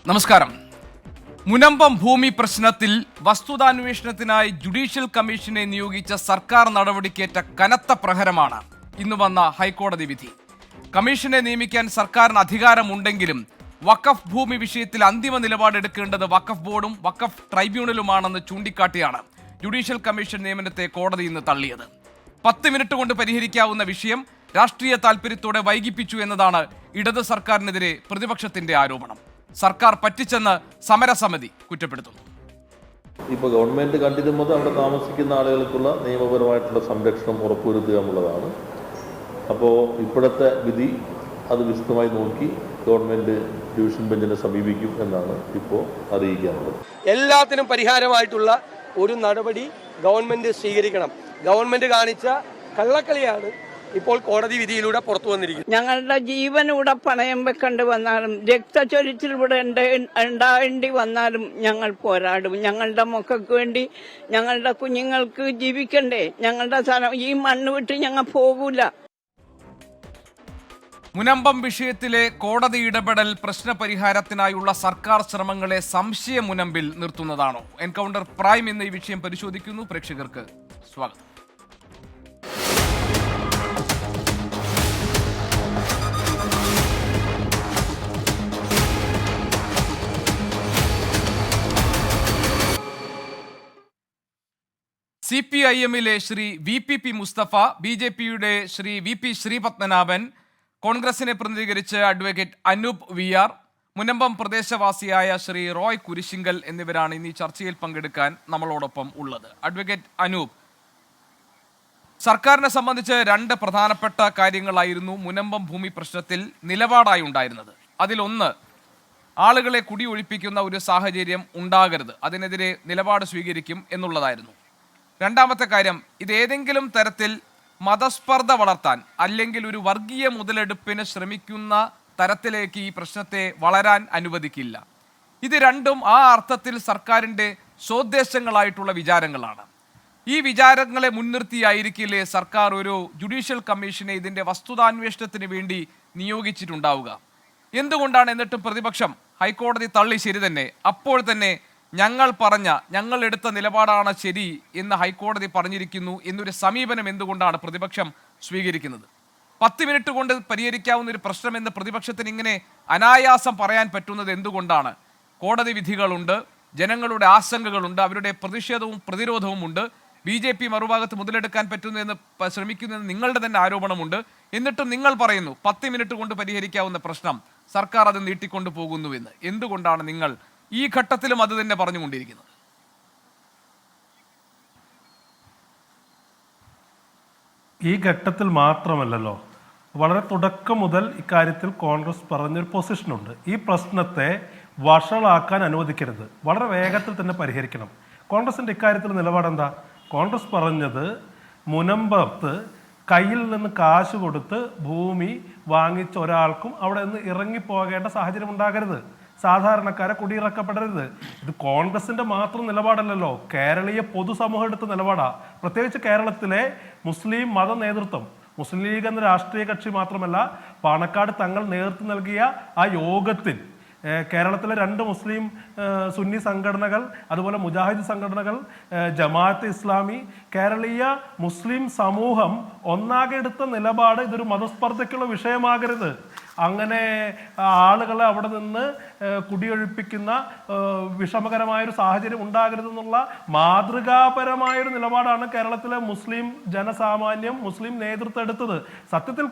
നമസ്കാരം. മുനമ്പം ഭൂമി പ്രശ്നത്തിൽ വസ്തുതാന്വേഷണത്തിനായി ജുഡീഷ്യൽ കമ്മീഷനെ നിയോഗിച്ച സർക്കാർ നടപടിക്കേറ്റ കനത്ത പ്രഹരമാണ് ഇന്ന് വന്ന ഹൈക്കോടതി വിധി. കമ്മീഷനെ നിയമിക്കാൻ സർക്കാരിന് അധികാരമുണ്ടെങ്കിലും വഖഫ് ഭൂമി വിഷയത്തിൽ അന്തിമ നിലപാടെടുക്കേണ്ടത് വഖഫ് ബോർഡും വഖഫ് ട്രൈബ്യൂണലുമാണെന്ന് ചൂണ്ടിക്കാട്ടിയാണ് ജുഡീഷ്യൽ കമ്മീഷൻ നിയമനത്തെ കോടതി ഇന്ന് തള്ളിയത്. 10 മിനിറ്റ് കൊണ്ട് പരിഹരിക്കാവുന്ന വിഷയം രാഷ്ട്രീയ താൽപര്യത്തോടെ വൈകിപ്പിച്ചു എന്നതാണ് ഇടത് സർക്കാരിനെതിരെ പ്രതിപക്ഷത്തിന്റെ ആരോപണം. സർക്കാർ പറ്റിച്ചെന്ന് സമരസമിതി കുറ്റപ്പെടുത്തുന്നു. ഇപ്പോൾ ഗവൺമെൻറ് കണ്ടിരുന്നത് അവിടെ താമസിക്കുന്ന ആളുകൾക്കുള്ള നിയമപരമായിട്ടുള്ള സംരക്ഷണം ഉറപ്പുവരുത്തുക എന്നുള്ളതാണ്. അപ്പോൾ ഇപ്പോഴത്തെ വിധി അത് വിശദമായി നോക്കി ഗവൺമെൻറ് ഡിവിഷൻ ബെഞ്ചിനെ സമീപിക്കും എന്നാണ് ഇപ്പോൾ അറിയിക്കാനുള്ളത്. എല്ലാത്തിനും പരിഹാരമായിട്ടുള്ള ഒരു നടപടി ഗവൺമെൻറ് സ്വീകരിക്കണം. ഗവൺമെൻറ് കാണിച്ച കള്ളക്കളിയാണ് ഇപ്പോൾ കോടതി വിധിയിലൂടെ പുറത്തു വന്നിരിക്കുന്നത്. ഞങ്ങളുടെ ജീവൻ ഇവിടെ പണയം വെക്കേണ്ടി വന്നാലും രക്തച്ചൊരിച്ചിൽ ഇവിടെ ഉണ്ടാകേണ്ടി വന്നാലും ഞങ്ങൾ പോരാടും. ഞങ്ങളുടെ മക്കൾക്ക് വേണ്ടി, ഞങ്ങളുടെ കുഞ്ഞുങ്ങൾക്ക് ജീവിക്കണ്ടേ? ഞങ്ങളുടെ സ്ഥലം, ഈ മണ്ണ് വിട്ട് ഞങ്ങൾ പോകൂല. മുനമ്പം വിഷയത്തിലെ കോടതി ഇടപെടൽ പ്രശ്നപരിഹാരത്തിനായുള്ള സർക്കാർ ശ്രമങ്ങളെ സംശയ മുനമ്പിൽ നിർത്തുന്നതാണോ? എൻകൗണ്ടർ പ്രൈം എന്ന ഈ വിഷയം പരിശോധിക്കുന്നു. പ്രേക്ഷകർക്ക് സ്വാഗതം. CPIM-ലെ ശ്രീ VPP മുസ്തഫ, BJP-യുടെ ശ്രീ VP ശ്രീപത്മനാഭൻ, കോൺഗ്രസിനെ പ്രതിനിധീകരിച്ച് അഡ്വക്കേറ്റ് അനൂപ് VR, മുനമ്പം പ്രദേശവാസിയായ ശ്രീ റോയ് കുരിശിങ്കൽ എന്നിവരാണ് ഇന്ന് ഈ ചർച്ചയിൽ പങ്കെടുക്കാൻ നമ്മളോടൊപ്പം ഉള്ളത്. അഡ്വക്കേറ്റ് അനൂപ്, സർക്കാരിനെ സംബന്ധിച്ച് 2 പ്രധാനപ്പെട്ട കാര്യങ്ങളായിരുന്നു മുനമ്പം ഭൂമി പ്രശ്നത്തിൽ നിലപാടായി ഉണ്ടായിരുന്നത്. അതിലൊന്ന്, ആളുകളെ കുടിയൊഴിപ്പിക്കുന്ന ഒരു സാഹചര്യം ഉണ്ടാകരുത്, അതിനെതിരെ നിലപാട് സ്വീകരിക്കും എന്നുള്ളതായിരുന്നു. രണ്ടാമത്തെ കാര്യം, ഇതേതെങ്കിലും തരത്തിൽ മതസ്പർദ്ധ വളർത്താൻ അല്ലെങ്കിൽ ഒരു വർഗീയ മുതലെടുപ്പിന് ശ്രമിക്കുന്ന തരത്തിലേക്ക് ഈ പ്രശ്നത്തെ വളരാൻ അനുവദിക്കില്ല. ഇത് രണ്ടും ആ അർത്ഥത്തിൽ സർക്കാരിൻ്റെ സ്വോദ്ദേശങ്ങളായിട്ടുള്ള വിചാരങ്ങളാണ്. ഈ വിചാരങ്ങളെ മുൻനിർത്തിയായിരിക്കില്ലേ സർക്കാർ ഒരു ജുഡീഷ്യൽ കമ്മീഷനെ ഇതിൻ്റെ വസ്തുതാന്വേഷണത്തിന് വേണ്ടി നിയോഗിച്ചിട്ടുണ്ടാവുക? എന്തുകൊണ്ടാണ് എന്നിട്ടും പ്രതിപക്ഷം ഹൈക്കോടതി തള്ളി ശരി തന്നെ, അപ്പോൾ തന്നെ ഞങ്ങൾ എടുത്ത നിലപാടാണ് ശരി എന്ന് ഹൈക്കോടതി പറഞ്ഞിരിക്കുന്നു എന്നൊരു സമീപനം എന്തുകൊണ്ടാണ് പ്രതിപക്ഷം സ്വീകരിക്കുന്നത്? 10 മിനിറ്റ് കൊണ്ട് പരിഹരിക്കാവുന്ന ഒരു പ്രശ്നമെന്ന് പ്രതിപക്ഷത്തിന് ഇങ്ങനെ അനായാസം പറയാൻ പറ്റുന്നത് എന്തുകൊണ്ടാണ്? കോടതി വിധികളുണ്ട്, ജനങ്ങളുടെ ആശങ്കകളുണ്ട്, അവരുടെ പ്രതിഷേധവും പ്രതിരോധവും ഉണ്ട്. BJP മറുഭാഗത്ത് മുതലെടുക്കാൻ പറ്റുന്നു എന്ന് ശ്രമിക്കുന്നതെന്ന് നിങ്ങളുടെ തന്നെ ആരോപണമുണ്ട്. എന്നിട്ടും നിങ്ങൾ പറയുന്നു 10 മിനിറ്റ് കൊണ്ട് പരിഹരിക്കാവുന്ന പ്രശ്നം സർക്കാർ അത് നീട്ടിക്കൊണ്ടു പോകുന്നുവെന്ന്. എന്തുകൊണ്ടാണ് നിങ്ങൾ ഈ ഘട്ടത്തിലും അത് തന്നെ പറഞ്ഞുകൊണ്ടിരിക്കുന്നത്? ഈ ഘട്ടത്തിൽ മാത്രമല്ലല്ലോ, വളരെ തുടക്കം മുതൽ ഇക്കാര്യത്തിൽ കോൺഗ്രസ് പറഞ്ഞൊരു പൊസിഷനുണ്ട്. ഈ പ്രശ്നത്തെ വഷളാക്കാൻ അനുവദിക്കരുത്, വളരെ വേഗത്തിൽ തന്നെ പരിഹരിക്കണം. കോൺഗ്രസിൻ്റെ ഇക്കാര്യത്തിൽ നിലപാടെന്താ? കോൺഗ്രസ് പറഞ്ഞത് മുനമ്പത്ത് കയ്യിൽ നിന്ന് കാശ് കൊടുത്ത് ഭൂമി വാങ്ങിച്ച ഒരാൾക്കും അവിടെ നിന്ന് ഇറങ്ങിപ്പോകേണ്ട സാഹചര്യം ഉണ്ടാകരുത്, സാധാരണക്കാരെ കുടിയിറക്കപ്പെടരുത്. ഇത് കോൺഗ്രസിന്റെ മാത്രം നിലപാടല്ലല്ലോ, കേരളീയ പൊതുസമൂഹം എടുത്ത നിലപാടാ. പ്രത്യേകിച്ച് കേരളത്തിലെ മുസ്ലിം മത നേതൃത്വം, മുസ്ലിം ലീഗ് എന്ന രാഷ്ട്രീയ കക്ഷി മാത്രമല്ല, പാണക്കാട് തങ്ങൾ നേതൃത്വം നൽകിയ ആ യോഗത്തിൽ കേരളത്തിലെ 2 മുസ്ലിം സുന്നി സംഘടനകൾ, അതുപോലെ മുജാഹിദ് സംഘടനകൾ, ജമാഅത്ത് ഇസ്ലാമി, കേരളീയ മുസ്ലിം സമൂഹം ഒന്നാകെ എടുത്ത നിലപാട് ഇതൊരു മതസ്പർദ്ധയ്ക്കുള്ള വിഷയമാകരുത്, അങ്ങനെ ആളുകളെ അവിടെ നിന്ന് കുടിയൊഴിപ്പിക്കുന്ന വിഷമകരമായൊരു സാഹചര്യം ഉണ്ടാകരുതെന്നുള്ള മാതൃകാപരമായൊരു നിലപാടാണ് കേരളത്തിലെ മുസ്ലിം ജനസാമാന്യം, മുസ്ലിം നേതൃത്വം എടുത്തത്. സത്യത്തിൽ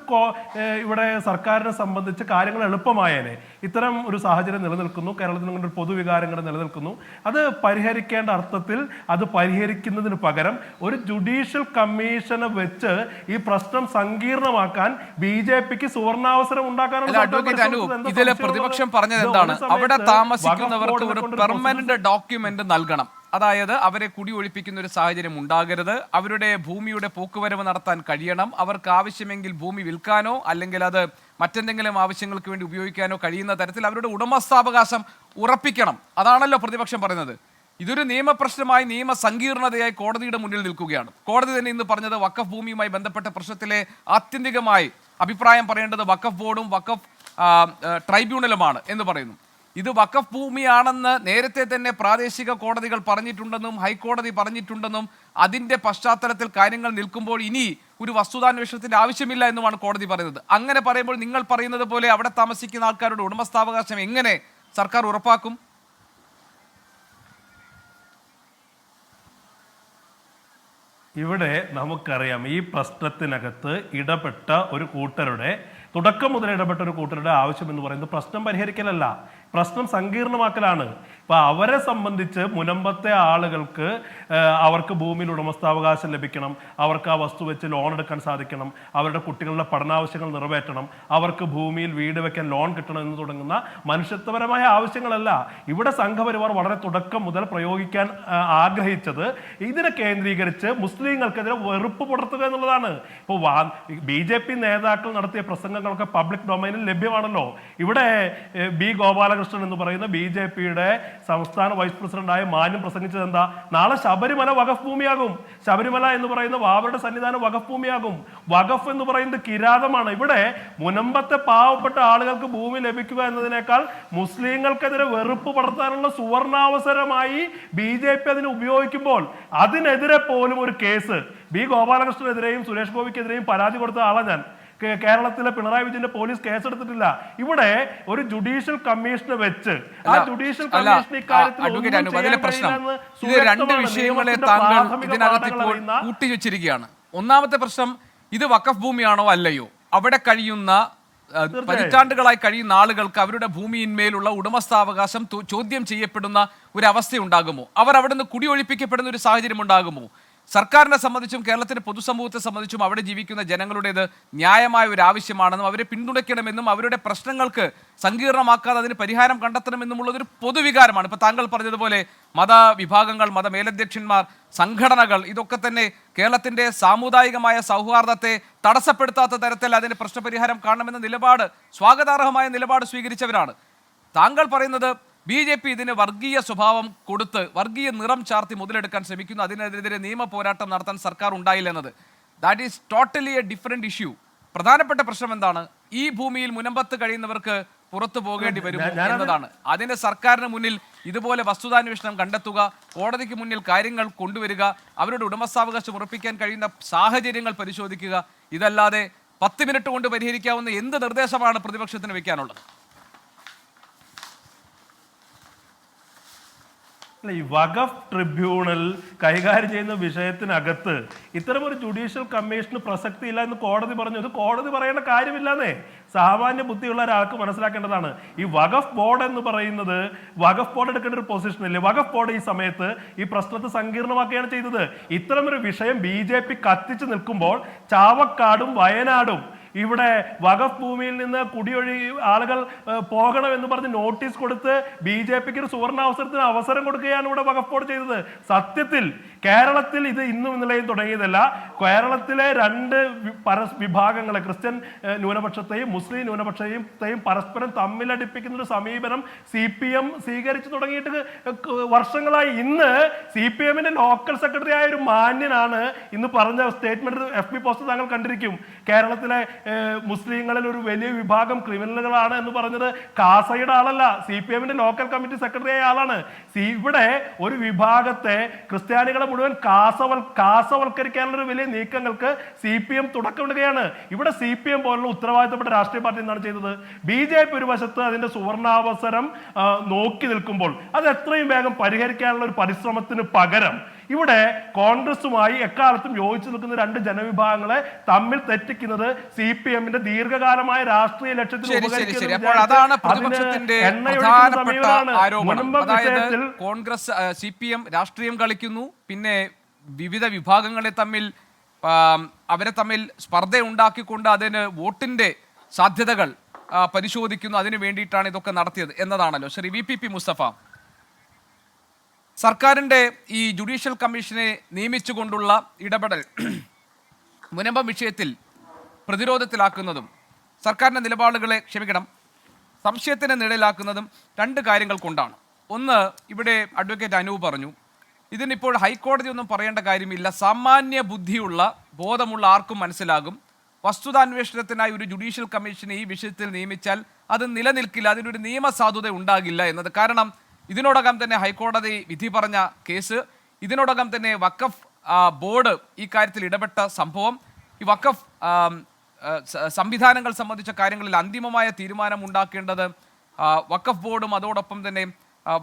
ഇവിടെ സർക്കാരിനെ സംബന്ധിച്ച് കാര്യങ്ങൾ എളുപ്പമായേനെ. ഇത്തരം ഒരു സാഹചര്യം നിലനിൽക്കുന്നു, കേരളത്തിൽ ഒരു പൊതുവികാരങ്ങൾ നിലനിൽക്കുന്നു. അത് പരിഹരിക്കേണ്ട അർത്ഥത്തിൽ അത് പരിഹരിക്കുന്നതിന് പകരം ഒരു ജുഡീഷ്യൽ കമ്മീഷനെ വെച്ച് ഈ പ്രശ്നം സങ്കീർണമാക്കാൻ BJPക്ക് സുവർണാവസരം ഉണ്ടാക്കാനുള്ള ഇതിലെ പ്രതിപക്ഷം പറഞ്ഞത് എന്താണ്? അവിടെ താമസിക്കുന്നവർക്ക് ഒരു പെർമനന്റ് ഡോക്യുമെന്റ് നൽകണം, അതായത് അവരെ കുടിയൊഴിപ്പിക്കുന്ന ഒരു സാഹചര്യം ഉണ്ടാകരുത്, അവരുടെ ഭൂമിയുടെ പോക്കുവരവ് നടത്താൻ കഴിയണം, അവർക്ക് ആവശ്യമെങ്കിൽ ഭൂമി വിൽക്കാനോ അല്ലെങ്കിൽ അത് മറ്റെന്തെങ്കിലും ആവശ്യങ്ങൾക്ക് വേണ്ടി ഉപയോഗിക്കാനോ കഴിയുന്ന തരത്തിൽ അവരുടെ ഉടമസ്ഥാവകാശം ഉറപ്പിക്കണം. അതാണല്ലോ പ്രതിപക്ഷം പറയുന്നത്. ഇതൊരു നിയമപ്രശ്നമായി, നിയമ സങ്കീർണതയായി കോടതിയുടെ മുന്നിൽ നിൽക്കുകയാണ്. കോടതി തന്നെ ഇന്ന് പറഞ്ഞത് വഖഫ് ഭൂമിയുമായി ബന്ധപ്പെട്ട പ്രശ്നത്തിലെ ആത്യന്തികമായി അഭിപ്രായം പറയേണ്ടത് വഖഫ് ബോർഡും വഖഫ് ട്രൈബ്യൂണലുമാണ് എന്ന് പറയുന്നു. ഇത് വഖഫ് ഭൂമിയാണെന്ന് നേരത്തെ തന്നെ പ്രാദേശിക കോടതികൾ പറഞ്ഞിട്ടുണ്ടെന്നും ഹൈക്കോടതി പറഞ്ഞിട്ടുണ്ടെന്നും അതിൻ്റെ പശ്ചാത്തലത്തിൽ കാര്യങ്ങൾ നിൽക്കുമ്പോൾ ഇനി ഒരു വസ്തുതാന്വേഷണത്തിൻ്റെ ആവശ്യമില്ല എന്നുമാണ് കോടതി പറയുന്നത്. അങ്ങനെ പറയുമ്പോൾ നിങ്ങൾ പറയുന്നത് പോലെ അവിടെ താമസിക്കുന്ന ആൾക്കാരുടെ ഉടമസ്ഥാവകാശം എങ്ങനെ സർക്കാർ ഉറപ്പാക്കും? ഇവിടെ നമുക്കറിയാം ഈ പ്രശ്നത്തിനകത്ത് ഇടപെട്ട ഒരു കൂട്ടരുടെ തുടക്കം മുതൽ ഇടപെട്ട ഒരു കൂട്ടരുടെ ആവശ്യം എന്ന് പറയുന്നത് പ്രശ്നം പരിഹരിക്കലല്ല, പ്രശ്നം സങ്കീർണമാക്കലാണ്. ഇപ്പൊ അവരെ സംബന്ധിച്ച് മുനമ്പത്തെ ആളുകൾക്ക് അവർക്ക് ഭൂമിയിൽ ഉടമസ്ഥാവകാശം ലഭിക്കണം, അവർക്ക് ആ വസ്തു വെച്ച് ലോൺ എടുക്കാൻ സാധിക്കണം, അവരുടെ കുട്ടികളുടെ പഠനാവശ്യങ്ങൾ നിറവേറ്റണം, അവർക്ക് ഭൂമിയിൽ വീട് വെക്കാൻ ലോൺ കിട്ടണം എന്ന് തുടങ്ങുന്ന മനുഷ്യത്വപരമായ ആവശ്യങ്ങളല്ല ഇവിടെ സംഘപരിവാർ വളരെ തുടക്കം മുതൽ പ്രയോഗിക്കാൻ ആഗ്രഹിച്ചത്. ഇതിനെ കേന്ദ്രീകരിച്ച് മുസ്ലിങ്ങൾക്കെതിരെ വെറുപ്പ് പുലർത്തുക എന്നുള്ളതാണ്. ഇപ്പോൾ BJP നേതാക്കൾ നടത്തിയ പ്രസംഗങ്ങളൊക്കെ പബ്ലിക് ഡൊമൈനിൽ ലഭ്യമാണല്ലോ. ഇവിടെ ബി ഗോപാലകൃഷ്ണൻ എന്ന് പറയുന്ന BJPയുടെ സംസ്ഥാന വൈസ് പ്രസിഡന്റായ മാന്യം പ്രസംഗിച്ചത് എന്താ? നാളെ ശബരിമല വഖഫ് ഭൂമിയാകും, ശബരിമല എന്ന് പറയുന്ന വാവരുടെ സന്നിധാനം വഖഫ് ഭൂമിയാകും. വഖഫ് എന്ന് പറയുന്നത് കിരാതമാണ്. ഇവിടെ മുനമ്പത്തെ പാവപ്പെട്ട ആളുകൾക്ക് ഭൂമി ലഭിക്കുക എന്നതിനേക്കാൾ മുസ്ലിങ്ങൾക്കെതിരെ വെറുപ്പ് പടർത്താനുള്ള സുവർണാവസരമായി BJP അതിനെ ഉപയോഗിക്കുമ്പോൾ അതിനെതിരെ പോലും ഒരു കേസ് ബി ഗോപാലകൃഷ്ണനെതിരെയും സുരേഷ് ഗോപിക്കെതിരെയും പരാതി കൊടുത്ത ആളാണ് ഞാൻ. കേരളത്തിലെ പിണറായി വിജയന്റെ പോലീസ് കേസെടുത്തിട്ടില്ല. ഇവിടെ ഒരു ജുഡീഷ്യൽ കമ്മീഷനെ വെച്ച് ആ ജുഡീഷ്യൽ കമ്മീഷൻ രണ്ട് വിഷയങ്ങളെ താങ്കൾ ഇതിനകത്ത് ഇപ്പോൾ കൂട്ടിവെച്ചിരിക്കുകയാണ്. ഒന്നാമത്തെ പ്രശ്നം, ഇത് വഖഫ് ഭൂമിയാണോ അല്ലയോ? അവിടെ കഴിയുന്ന പതിറ്റാണ്ടുകളായി കഴിയുന്ന ആളുകൾക്ക് അവരുടെ ഭൂമിയിന്മേലുള്ള ഉടമസ്ഥാവകാശം ചോദ്യം ചെയ്യപ്പെടുന്ന ഒരു അവസ്ഥയുണ്ടാകുമോ? അവർ അവിടെ നിന്ന് കുടിയൊഴിപ്പിക്കപ്പെടുന്ന ഒരു സാഹചര്യം ഉണ്ടാകുമോ? സർക്കാരിനെ സംബന്ധിച്ചും കേരളത്തിന്റെ പൊതുസമൂഹത്തെ സംബന്ധിച്ചും അവിടെ ജീവിക്കുന്ന ജനങ്ങളുടേത് ന്യായമായ ഒരു ആവശ്യമാണെന്നും അവരെ പിന്തുണയ്ക്കണമെന്നും അവരുടെ പ്രശ്നങ്ങൾക്ക് സങ്കീർണമാക്കാതെ അതിന് പരിഹാരം കണ്ടെത്തണമെന്നുമുള്ളതൊരു പൊതുവികാരമാണ്. ഇപ്പൊ താങ്കൾ പറഞ്ഞതുപോലെ മതവിഭാഗങ്ങൾ, മതമേലധ്യക്ഷന്മാർ, സംഘടനകൾ ഇതൊക്കെ തന്നെ കേരളത്തിന്റെ സാമുദായികമായ സൗഹാർദ്ദത്തെ തടസ്സപ്പെടുത്താത്ത തരത്തിൽ അതിന് പ്രശ്നപരിഹാരം കാണണമെന്ന നിലപാട്, സ്വാഗതാർഹമായ നിലപാട് സ്വീകരിച്ചവരാണ്. താങ്കൾ പറയുന്നത് BJP ഇതിന് വർഗീയ സ്വഭാവം കൊടുത്ത് വർഗീയ നിറം ചാർത്തി മുതലെടുക്കാൻ ശ്രമിക്കുന്നു, അതിനെതിരെ നിയമ പോരാട്ടം നടത്താൻ സർക്കാർ ഉണ്ടായില്ല എന്നത്. That is totally A different issue. പ്രധാനപ്പെട്ട പ്രശ്നം എന്താണ്? ഈ ഭൂമിയിൽ മുനമ്പത്ത് കഴിയുന്നവർക്ക് പുറത്തു പോകേണ്ടി വരും എന്നതാണ്. അതിന് സർക്കാരിന് മുന്നിൽ ഇതുപോലെ വസ്തുതാന്വേഷണം കണ്ടെത്തുക, കോടതിക്ക് മുന്നിൽ കാര്യങ്ങൾ കൊണ്ടുവരിക, അവരുടെ ഉടമസ്ഥാവകാശം ഉറപ്പിക്കാൻ കഴിയുന്ന സാഹചര്യങ്ങൾ പരിശോധിക്കുക. ഇതല്ലാതെ 10 മിനിറ്റ് കൊണ്ട് പരിഹരിക്കാവുന്ന എന്ത് നിർദ്ദേശമാണ് പ്രതിപക്ഷത്തിന് വെക്കാനുള്ളത്? ഈ വഖഫ് ട്രിബ്യൂണൽ കൈകാര്യം ചെയ്യുന്ന വിഷയത്തിനകത്ത് ഇത്തരമൊരു ജുഡീഷ്യൽ കമ്മീഷന് പ്രസക്തി ഇല്ല എന്ന് കോടതി പറഞ്ഞു. ഇത് കോടതി പറയേണ്ട കാര്യമില്ലെന്നേ സാമാന്യ ബുദ്ധിയുള്ള ഒരാൾക്ക് മനസ്സിലാക്കേണ്ടതാണ്. ഈ വഖഫ് ബോർഡ് എന്ന് പറയുന്നത്, വഖഫ് ബോർഡ് എടുക്കേണ്ട ഒരു പൊസിഷൻ ഇല്ലേ? വഖഫ് ബോർഡ് ഈ സമയത്ത് ഈ പ്രശ്നത്തെ സങ്കീർണമാക്കുകയാണ് ചെയ്തത്. ഇത്തരമൊരു വിഷയം BJP കത്തിച്ചു നിൽക്കുമ്പോൾ ചാവക്കാടും വയനാടും ഇവിടെ വഖഫ് ഭൂമിയിൽ നിന്ന് കുടിയൊഴി ആളുകൾ പോകണമെന്ന് പറഞ്ഞ് നോട്ടീസ് കൊടുത്ത് BJPക്ക് ഒരു സുവർണാവസരത്തിന് അവസരം കൊടുക്കുകയാണ് ഇവിടെ വഖഫ് ബോർഡ് ചെയ്തത്. സത്യത്തിൽ കേരളത്തിൽ ഇത് ഇന്നും ഇന്നലെയും തുടങ്ങിയതല്ല. കേരളത്തിലെ രണ്ട് വിഭാഗങ്ങളെ, ക്രിസ്ത്യൻ ന്യൂനപക്ഷത്തെയും മുസ്ലിം ന്യൂനപക്ഷത്തെയും പരസ്പരം തമ്മിലടിപ്പിക്കുന്ന ഒരു സമീപനം CPM സ്വീകരിച്ചു തുടങ്ങിയിട്ട് വർഷങ്ങളായി. ഇന്ന് CPMന്റെ ലോക്കൽ സെക്രട്ടറി ആയ ഒരു മാന്യനാണ് ഇന്ന് പറഞ്ഞ സ്റ്റേറ്റ്മെന്റ്, FB പോസ്റ്റ് താങ്കൾ കണ്ടിരിക്കും. കേരളത്തിലെ മുസ്ലിങ്ങളിൽ ഒരു വലിയ വിഭാഗം ക്രിമിനലുകളാണ് എന്ന് പറഞ്ഞത് കാസയുടെ ആളല്ല, CPMന്റെ ലോക്കൽ കമ്മിറ്റി സെക്രട്ടറി ആയ ആളാണ്. ഇവിടെ ഒരു വിഭാഗത്തെ ക്രിസ്ത്യാനികളെ മുഴുവൻ കാസവൽക്കരിക്കാനുള്ള ഒരു വലിയ നീക്കങ്ങൾക്ക് CPM തുടക്കമിടുകയാണ്. ഇവിടെ CPM പോലുള്ള ഉത്തരവാദിത്തപ്പെട്ട രാഷ്ട്രീയ പാർട്ടി എന്താണ് ചെയ്തത്? BJP ഒരു വശത്ത് അതിന്റെ സുവർണാവസരം നോക്കി നിൽക്കുമ്പോൾ അത് എത്രയും വേഗം പരിഹരിക്കാനുള്ള ഒരു പരിശ്രമത്തിന് പകരം ഇവിടെ കോൺഗ്രസുമായി എക്കാലത്തും യോജിച്ചു നിൽക്കുന്ന രണ്ട് ജനവിഭാഗങ്ങളെ തമ്മിൽ തെറ്റിക്കുന്നത് CPMന്റെ ദീർഘകാലമായ രാഷ്ട്രീയ ലക്ഷ്യത്തിന് കോൺഗ്രസ് CPM രാഷ്ട്രീയം കളിക്കുന്നു, പിന്നെ വിവിധ വിഭാഗങ്ങളെ തമ്മിൽ അവരെ തമ്മിൽ സ്പർദ്ധ ഉണ്ടാക്കിക്കൊണ്ട് അതിന് വോട്ടിന്റെ സാധ്യതകൾ പരിശോധിക്കുന്നു. അതിനു വേണ്ടിയിട്ടാണ് ഇതൊക്കെ നടത്തിയത് എന്നതാണല്ലോ. ശ്രീ VPP മുസ്തഫ, സർക്കാരിൻ്റെ ഈ ജുഡീഷ്യൽ കമ്മീഷനെ നിയമിച്ചുകൊണ്ടുള്ള ഇടപെടൽ മുനമ്പം വിഷയത്തിൽ പ്രതിരോധത്തിലാക്കുന്നതും സർക്കാരിൻ്റെ നിലപാടുകളെ സംശയത്തിന് നിഴലാക്കുന്നതും രണ്ട് കാര്യങ്ങൾ കൊണ്ടാണ്. ഒന്ന്, ഇവിടെ അഡ്വക്കേറ്റ് അനൂപ് പറഞ്ഞു, ഇതിനിപ്പോൾ ഹൈക്കോടതി ഒന്നും പറയേണ്ട കാര്യമില്ല, സാമാന്യ ബുദ്ധിയുള്ള ബോധമുള്ള ആർക്കും മനസ്സിലാകും, വസ്തുതാന്വേഷണത്തിനായി ഒരു ജുഡീഷ്യൽ കമ്മീഷനെ ഈ വിഷയത്തിൽ നിയമിച്ചാൽ അത് നിലനിൽക്കില്ല, അതിനൊരു നിയമസാധുത ഉണ്ടാകില്ല എന്നത്. കാരണം ഇതിനോടകം തന്നെ ഹൈക്കോടതി വിധി പറഞ്ഞ കേസ്, ഇതിനോടകം തന്നെ വഖഫ് ബോർഡ് ഈ കാര്യത്തിൽ ഇടപെട്ട സംഭവം, ഈ വഖഫ് സംവിധാനങ്ങൾ സംബന്ധിച്ച കാര്യങ്ങളിൽ അന്തിമമായ തീരുമാനം ഉണ്ടാക്കേണ്ടത് വഖഫ് ബോർഡും അതോടൊപ്പം തന്നെ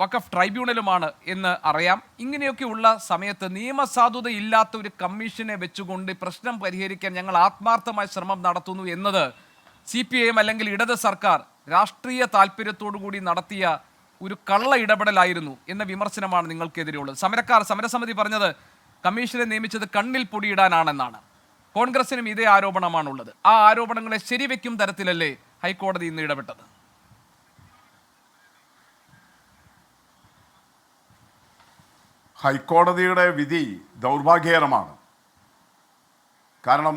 വഖഫ് ട്രൈബ്യൂണലുമാണ് എന്ന് അറിയാം. ഇങ്ങനെയൊക്കെയുള്ള സമയത്ത് നിയമസാധുത ഇല്ലാത്ത ഒരു കമ്മീഷനെ വെച്ചുകൊണ്ട് പ്രശ്നം പരിഹരിക്കാൻ ഞങ്ങൾ ആത്മാർത്ഥമായ ശ്രമം നടത്തുന്നു എന്നത് CPIM അല്ലെങ്കിൽ ഇടത് സർക്കാർ രാഷ്ട്രീയ താല്പര്യത്തോടു കൂടി നടത്തിയ ഒരു കള്ള ഇടപെടലായിരുന്നു എന്ന വിമർശനമാണ് നിങ്ങൾക്കെതിരെയുള്ളത്. സമരസമിതി പറഞ്ഞത് കമ്മീഷനെ നിയമിച്ചത് കണ്ണിൽ പൊടിയിടാനാണെന്നാണ്. കോൺഗ്രസിനും ഇതേ ആരോപണമാണുള്ളത്. ആ ആരോപണങ്ങളെ ശരിവെക്കും തരത്തിലല്ലേ ഹൈക്കോടതി ഇന്ന് ഇടപെട്ടത്? ഹൈക്കോടതിയുടെ വിധി ദൗർഭാഗ്യകരമാണ്. കാരണം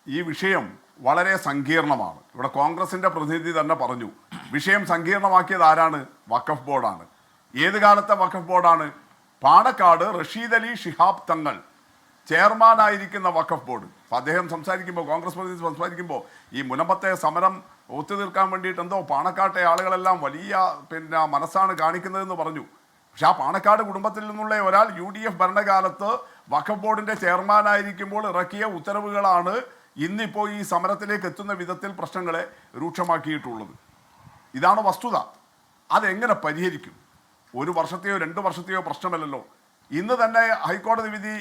ഈ വിഷയം വളരെ സങ്കീർണമാണ്. ഇവിടെ കോൺഗ്രസിൻ്റെ പ്രതിനിധി തന്നെ പറഞ്ഞു, വിഷയം സങ്കീർണമാക്കിയത് ആരാണ്? വഖഫ് ബോർഡാണ്. ഏത് കാലത്തെ വഖഫ് ബോർഡാണ്? പാണക്കാട് റഷീദ് അലി ശിഹാബ് തങ്ങൾ ചെയർമാനായിരിക്കുന്ന വഖഫ് ബോർഡ്. അപ്പോൾ അദ്ദേഹം സംസാരിക്കുമ്പോൾ, കോൺഗ്രസ് പ്രതിനിധി സംസാരിക്കുമ്പോൾ, ഈ മുനമ്പത്തെ സമരം ഒത്തുതീർക്കാൻ വേണ്ടിയിട്ട് എന്തോ പാണക്കാട്ടെ ആളുകളെല്ലാം വലിയ മനസ്സാണ് കാണിക്കുന്നതെന്ന് പറഞ്ഞു. പക്ഷെ ആ പാണക്കാട് കുടുംബത്തിൽ നിന്നുള്ള ഒരാൾ UDF ഭരണകാലത്ത് വഖഫ് ബോർഡിൻ്റെ ചെയർമാനായിരിക്കുമ്പോൾ ഇറക്കിയ ഉത്തരവുകളാണ് ഇന്നിപ്പോൾ ഈ സമരത്തിലേക്ക് എത്തുന്ന വിധത്തിൽ പ്രശ്നങ്ങളെ രൂക്ഷമാക്കിയിട്ടുള്ളത്. ഇതാണ് വസ്തുത. അതെങ്ങനെ പരിഹരിക്കും? 1 വർഷത്തെയോ 2 വർഷത്തെയോ പ്രശ്നമല്ലല്ലോ. ഇന്ന് തന്നെ ഹൈക്കോടതി വിധി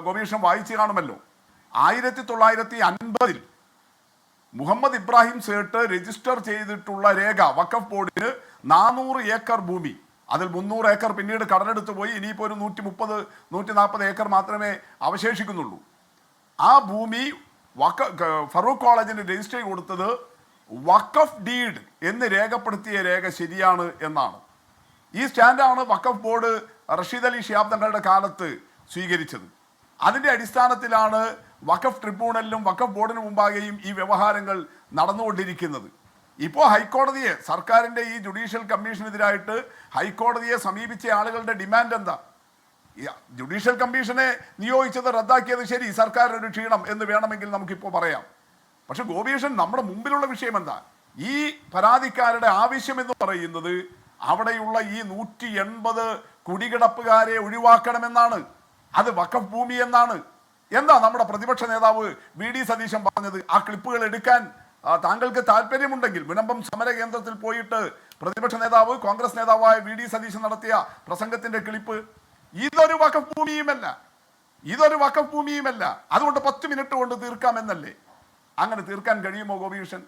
ഗോപീഷൻ വായിച്ചു കാണുമല്ലോ. 1950 മുഹമ്മദ് ഇബ്രാഹിം സേട്ട് രജിസ്റ്റർ ചെയ്തിട്ടുള്ള രേഖ വഖഫ് ബോർഡിന് 400 ഏക്കർ ഭൂമി, അതിൽ 300 ഏക്കർ പിന്നീട് കടലെടുത്ത് പോയി. ഇനിയിപ്പോൾ ഒരു 130-140 ഏക്കർ മാത്രമേ അവശേഷിക്കുന്നുള്ളൂ. ആ ഭൂമി ഫറൂഖ് കോളേജിന് രജിസ്റ്റർ കൊടുത്തത് വഖഫ് ഡീഡ് എന്ന് രേഖപ്പെടുത്തിയ രേഖ ശരിയാണ് എന്നാണ്. ഈ സ്റ്റാൻഡാണ് വഖഫ് ബോർഡ് റഷീദ് അലി ശിഹാബ് തങ്ങളുടെ കാലത്ത് സ്വീകരിച്ചത്. അതിൻ്റെ അടിസ്ഥാനത്തിലാണ് വഖഫ് ട്രിബ്യൂണലിലും വഖഫ് ബോർഡിന് മുമ്പാകെയും ഈ വ്യവഹാരങ്ങൾ നടന്നുകൊണ്ടിരിക്കുന്നത്. ഇപ്പോൾ ഹൈക്കോടതിയെ, സർക്കാരിൻ്റെ ഈ ജുഡീഷ്യൽ കമ്മീഷനെതിരായിട്ട് ഹൈക്കോടതിയെ സമീപിച്ച ആളുകളുടെ ഡിമാൻഡ് എന്താ? ജുഡീഷ്യൽ കമ്മീഷനെ നിയോഗിച്ചത് റദ്ദാക്കിയത് ശരി, സർക്കാരിനൊരു ക്ഷീണം എന്ന് വേണമെങ്കിൽ നമുക്കിപ്പോൾ പറയാം. പക്ഷെ ഗോപീഷൻ, നമ്മുടെ മുമ്പിലുള്ള വിഷയം എന്താ? ഈ പരാതിക്കാരുടെ ആവശ്യമെന്ന് പറയുന്നത് അവിടെയുള്ള ഈ 180 കുടികിടപ്പുകാരെ ഒഴിവാക്കണമെന്നാണ്. അത് വഖഫ് ഭൂമി എന്നാണ്. എന്താ നമ്മുടെ പ്രതിപക്ഷ നേതാവ് VD സതീശൻ പറഞ്ഞത്? ആ ക്ലിപ്പുകൾ എടുക്കാൻ താങ്കൾക്ക് താല്പര്യമുണ്ടെങ്കിൽ മുനമ്പം സമര കേന്ദ്രത്തിൽ പോയിട്ട് പ്രതിപക്ഷ നേതാവ്, കോൺഗ്രസ് നേതാവായ VD സതീശൻ നടത്തിയ പ്രസംഗത്തിന്റെ ക്ലിപ്പ്. ഇതൊരു വഖഫ് ഭൂമിയുമല്ല. അതുകൊണ്ട് 10 മിനിറ്റ് കൊണ്ട് തീർക്കാമെന്നല്ലേ? അങ്ങനെ തീർക്കാൻ കഴിയുമോ ഗോപീഷൻ?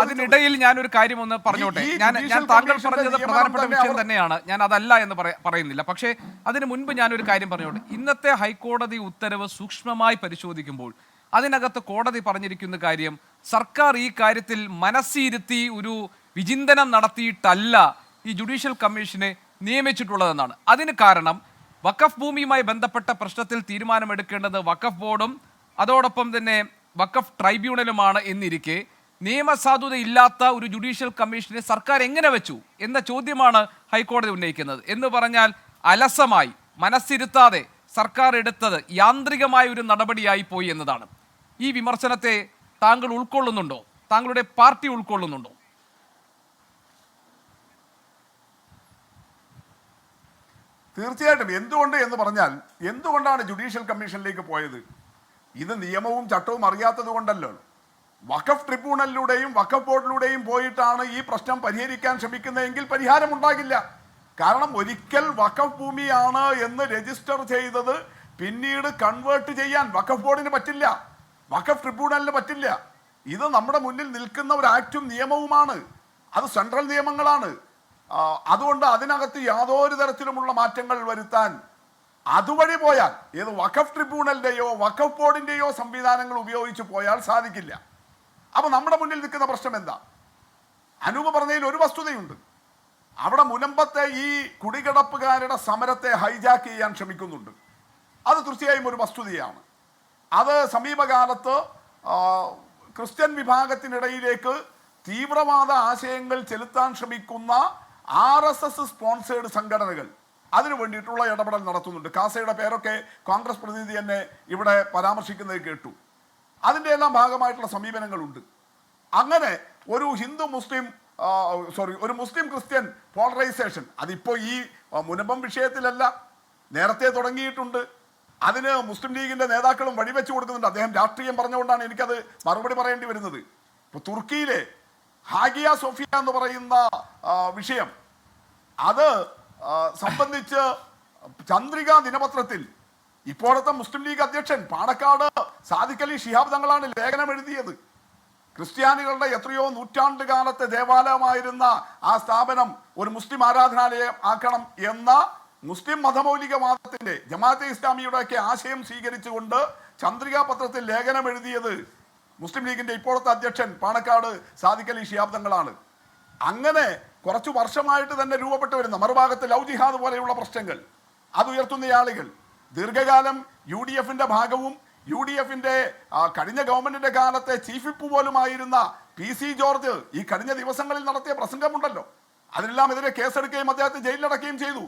അതിനിടയിൽ ഞാനൊരു കാര്യം ഒന്ന് പറഞ്ഞോട്ടെ. ഞാൻ താങ്കൾ പറഞ്ഞത് പ്രധാനപ്പെട്ട വിഷയം തന്നെയാണ്, ഞാൻ അതല്ല എന്ന് പറയുന്നില്ല. പക്ഷേ അതിന് മുൻപ് ഞാനൊരു കാര്യം പറഞ്ഞോട്ടെ. ഇന്നത്തെ ഹൈക്കോടതി ഉത്തരവ് സൂക്ഷ്മമായി പരിശോധിക്കുമ്പോൾ അതിനകത്ത് കോടതി പറഞ്ഞിരിക്കുന്ന കാര്യം, സർക്കാർ ഈ കാര്യത്തിൽ മനസ്സിരുത്തി ഒരു വിചിന്തനം നടത്തിയിട്ടല്ല ഈ ജുഡീഷ്യൽ കമ്മീഷനെ നിയമിച്ചിട്ടുള്ളതെന്നാണ്. അതിന് കാരണം വഖഫ് ഭൂമിയുമായി ബന്ധപ്പെട്ട പ്രശ്നത്തിൽ തീരുമാനമെടുക്കേണ്ടത് വഖഫ് ബോർഡും അതോടൊപ്പം തന്നെ വഖഫ് ട്രൈബ്യൂണലുമാണ് എന്നിരിക്കെ നിയമസാധുത ഇല്ലാത്ത ഒരു ജുഡീഷ്യൽ കമ്മീഷനെ സർക്കാർ എങ്ങനെ വെച്ചു എന്ന ചോദ്യമാണ് ഹൈക്കോടതി ഉന്നയിക്കുന്നത്. എന്ന് പറഞ്ഞാൽ അലസമായി, മനസ്സിരുത്താതെ സർക്കാർ എടുത്തത് യാന്ത്രികമായ ഒരു നടപടിയായി പോയി എന്നതാണ്. ഈ വിമർശനത്തെ താങ്കൾ ഉൾക്കൊള്ളുന്നുണ്ടോ? താങ്കളുടെ പാർട്ടി ഉൾക്കൊള്ളുന്നുണ്ടോ? തീർച്ചയായിട്ടും. എന്തുകൊണ്ട് എന്ന് പറഞ്ഞാൽ, എന്തുകൊണ്ടാണ് ജുഡീഷ്യൽ കമ്മീഷനിലേക്ക് പോയത്? ഇത് നിയമവും ചട്ടവും അറിയാത്തത് കൊണ്ടല്ലോ. വഖഫ് ട്രിബ്യൂണലിലൂടെയും വഖഫ് ബോർഡിലൂടെയും പോയിട്ടാണ് ഈ പ്രശ്നം പരിഹരിക്കാൻ ശ്രമിക്കുന്നതെങ്കിൽ പരിഹാരം ഉണ്ടാകില്ല. കാരണം ഒരിക്കൽ വഖഫ് ഭൂമിയാണ് എന്ന് രജിസ്റ്റർ ചെയ്തത് പിന്നീട് കൺവേർട്ട് ചെയ്യാൻ വഖഫ് ബോർഡിന് പറ്റില്ല, വഖഫ് ട്രിബ്യൂണലിന് പറ്റില്ല. ഇത് നമ്മുടെ മുന്നിൽ നിൽക്കുന്ന ഒരു ആക്റ്റും നിയമവുമാണ്. അത് സെൻട്രൽ നിയമങ്ങളാണ്. അതുകൊണ്ട് അതിനകത്ത് യാതൊരു തരത്തിലുമുള്ള മാറ്റങ്ങൾ വരുത്താൻ അതുവഴി പോയാൽ, ഏത് വഖഫ് ട്രിബ്യൂണലിൻ്റെയോ വഖഫ് ബോർഡിൻ്റെയോ സംവിധാനങ്ങൾ ഉപയോഗിച്ച് പോയാൽ സാധിക്കില്ല. അപ്പോൾ നമ്മുടെ മുന്നിൽ നിൽക്കുന്ന പ്രശ്നം എന്താ? അനൂപ് പറഞ്ഞതിൽ ഒരു വസ്തുതയുണ്ട്. അവിടെ മുനമ്പത്തെ ഈ കുടികിടപ്പുകാരുടെ സമരത്തെ ഹൈജാക്ക് ചെയ്യാൻ ശ്രമിക്കുന്നുണ്ട്. അത് തീർച്ചയായും ഒരു വസ്തുതയാണ്. അത് സമീപകാലത്ത് ക്രിസ്ത്യൻ വിഭാഗത്തിനിടയിലേക്ക് തീവ്രവാദ ആശയങ്ങൾ ചെലുത്താൻ ശ്രമിക്കുന്ന RSS സ്പോൺസേഡ് സംഘടനകൾ അതിനു വേണ്ടിയിട്ടുള്ള ഇടപെടൽ നടത്തുന്നുണ്ട്. കാസയുടെ പേരൊക്കെ കോൺഗ്രസ് പ്രതിനിധി തന്നെ ഇവിടെ പരാമർശിക്കുന്നത് കേട്ടു. അതിൻ്റെ എല്ലാം ഭാഗമായിട്ടുള്ള സമീപനങ്ങളുണ്ട്. അങ്ങനെ ഒരു ഹിന്ദു മുസ്ലിം ഒരു മുസ്ലിം ക്രിസ്ത്യൻ പോളറൈസേഷൻ അതിപ്പോൾ ഈ മുനമ്പം വിഷയത്തിലല്ല, നേരത്തെ തുടങ്ങിയിട്ടുണ്ട്. അതിന് മുസ്ലിം ലീഗിന്റെ നേതാക്കളും വഴിവെച്ച് കൊടുക്കുന്നുണ്ട്. അദ്ദേഹം രാഷ്ട്രീയം പറഞ്ഞുകൊണ്ടാണ് എനിക്കത് മറുപടി പറയേണ്ടി വരുന്നത്. ഇപ്പോൾ തുർക്കിയിലെ ഹാഗിയ സോഫിയ എന്ന് പറയുന്ന വിഷയം അത് സംബന്ധിച്ച് ചന്ദ്രിക ദിനപത്രത്തിൽ ഇപ്പോഴത്തെ മുസ്ലിം ലീഗ് അധ്യക്ഷൻ പാണക്കാട് സാദിഖ് അലി ശിഹാബ് തങ്ങളാണ് ലേഖനം എഴുതിയത്. ക്രിസ്ത്യാനികളുടെ എത്രയോ നൂറ്റാണ്ട് കാലത്തെ ദേവാലയമായിരുന്ന ആ സ്ഥാപനം ഒരു മുസ്ലിം ആരാധനാലയം ആക്കണം എന്ന മുസ്ലിം മതമൗലികവാദത്തിന്റെ ജമാഅത്തെ ഇസ്ലാമിയുടെ ഒക്കെ ആശയം സ്വീകരിച്ചുകൊണ്ട് ചന്ദ്രിക പത്രത്തിൽ ലേഖനം എഴുതിയത് മുസ്ലിം ലീഗിന്റെ ഇപ്പോഴത്തെ അധ്യക്ഷൻ പാണക്കാട് സാദിഖ് അലി ശിഹാബ് തങ്ങളാണ്. അങ്ങനെ കുറച്ചു വർഷമായിട്ട് തന്നെ രൂപപ്പെട്ടു വരുന്ന മറുഭാഗത്ത് ലവ് ജിഹാദ് പോലെയുള്ള പ്രശ്നങ്ങൾ അത് ഉയർത്തുന്ന ആളുകൾ ദീർഘകാലം UDFന്റെ ഭാഗവും UDFന്റെ കഴിഞ്ഞ ഗവൺമെന്റിന്റെ കാലത്തെ ചീഫ് വിപ്പ് പോലുമായിരുന്ന PC ജോർജ് ഈ കഴിഞ്ഞ ദിവസങ്ങളിൽ നടത്തിയ പ്രസംഗമുണ്ടല്ലോ, അതിനെല്ലാം എതിരെ കേസെടുക്കുകയും അദ്ദേഹത്തെ ജയിലിലടക്കുകയും ചെയ്തു.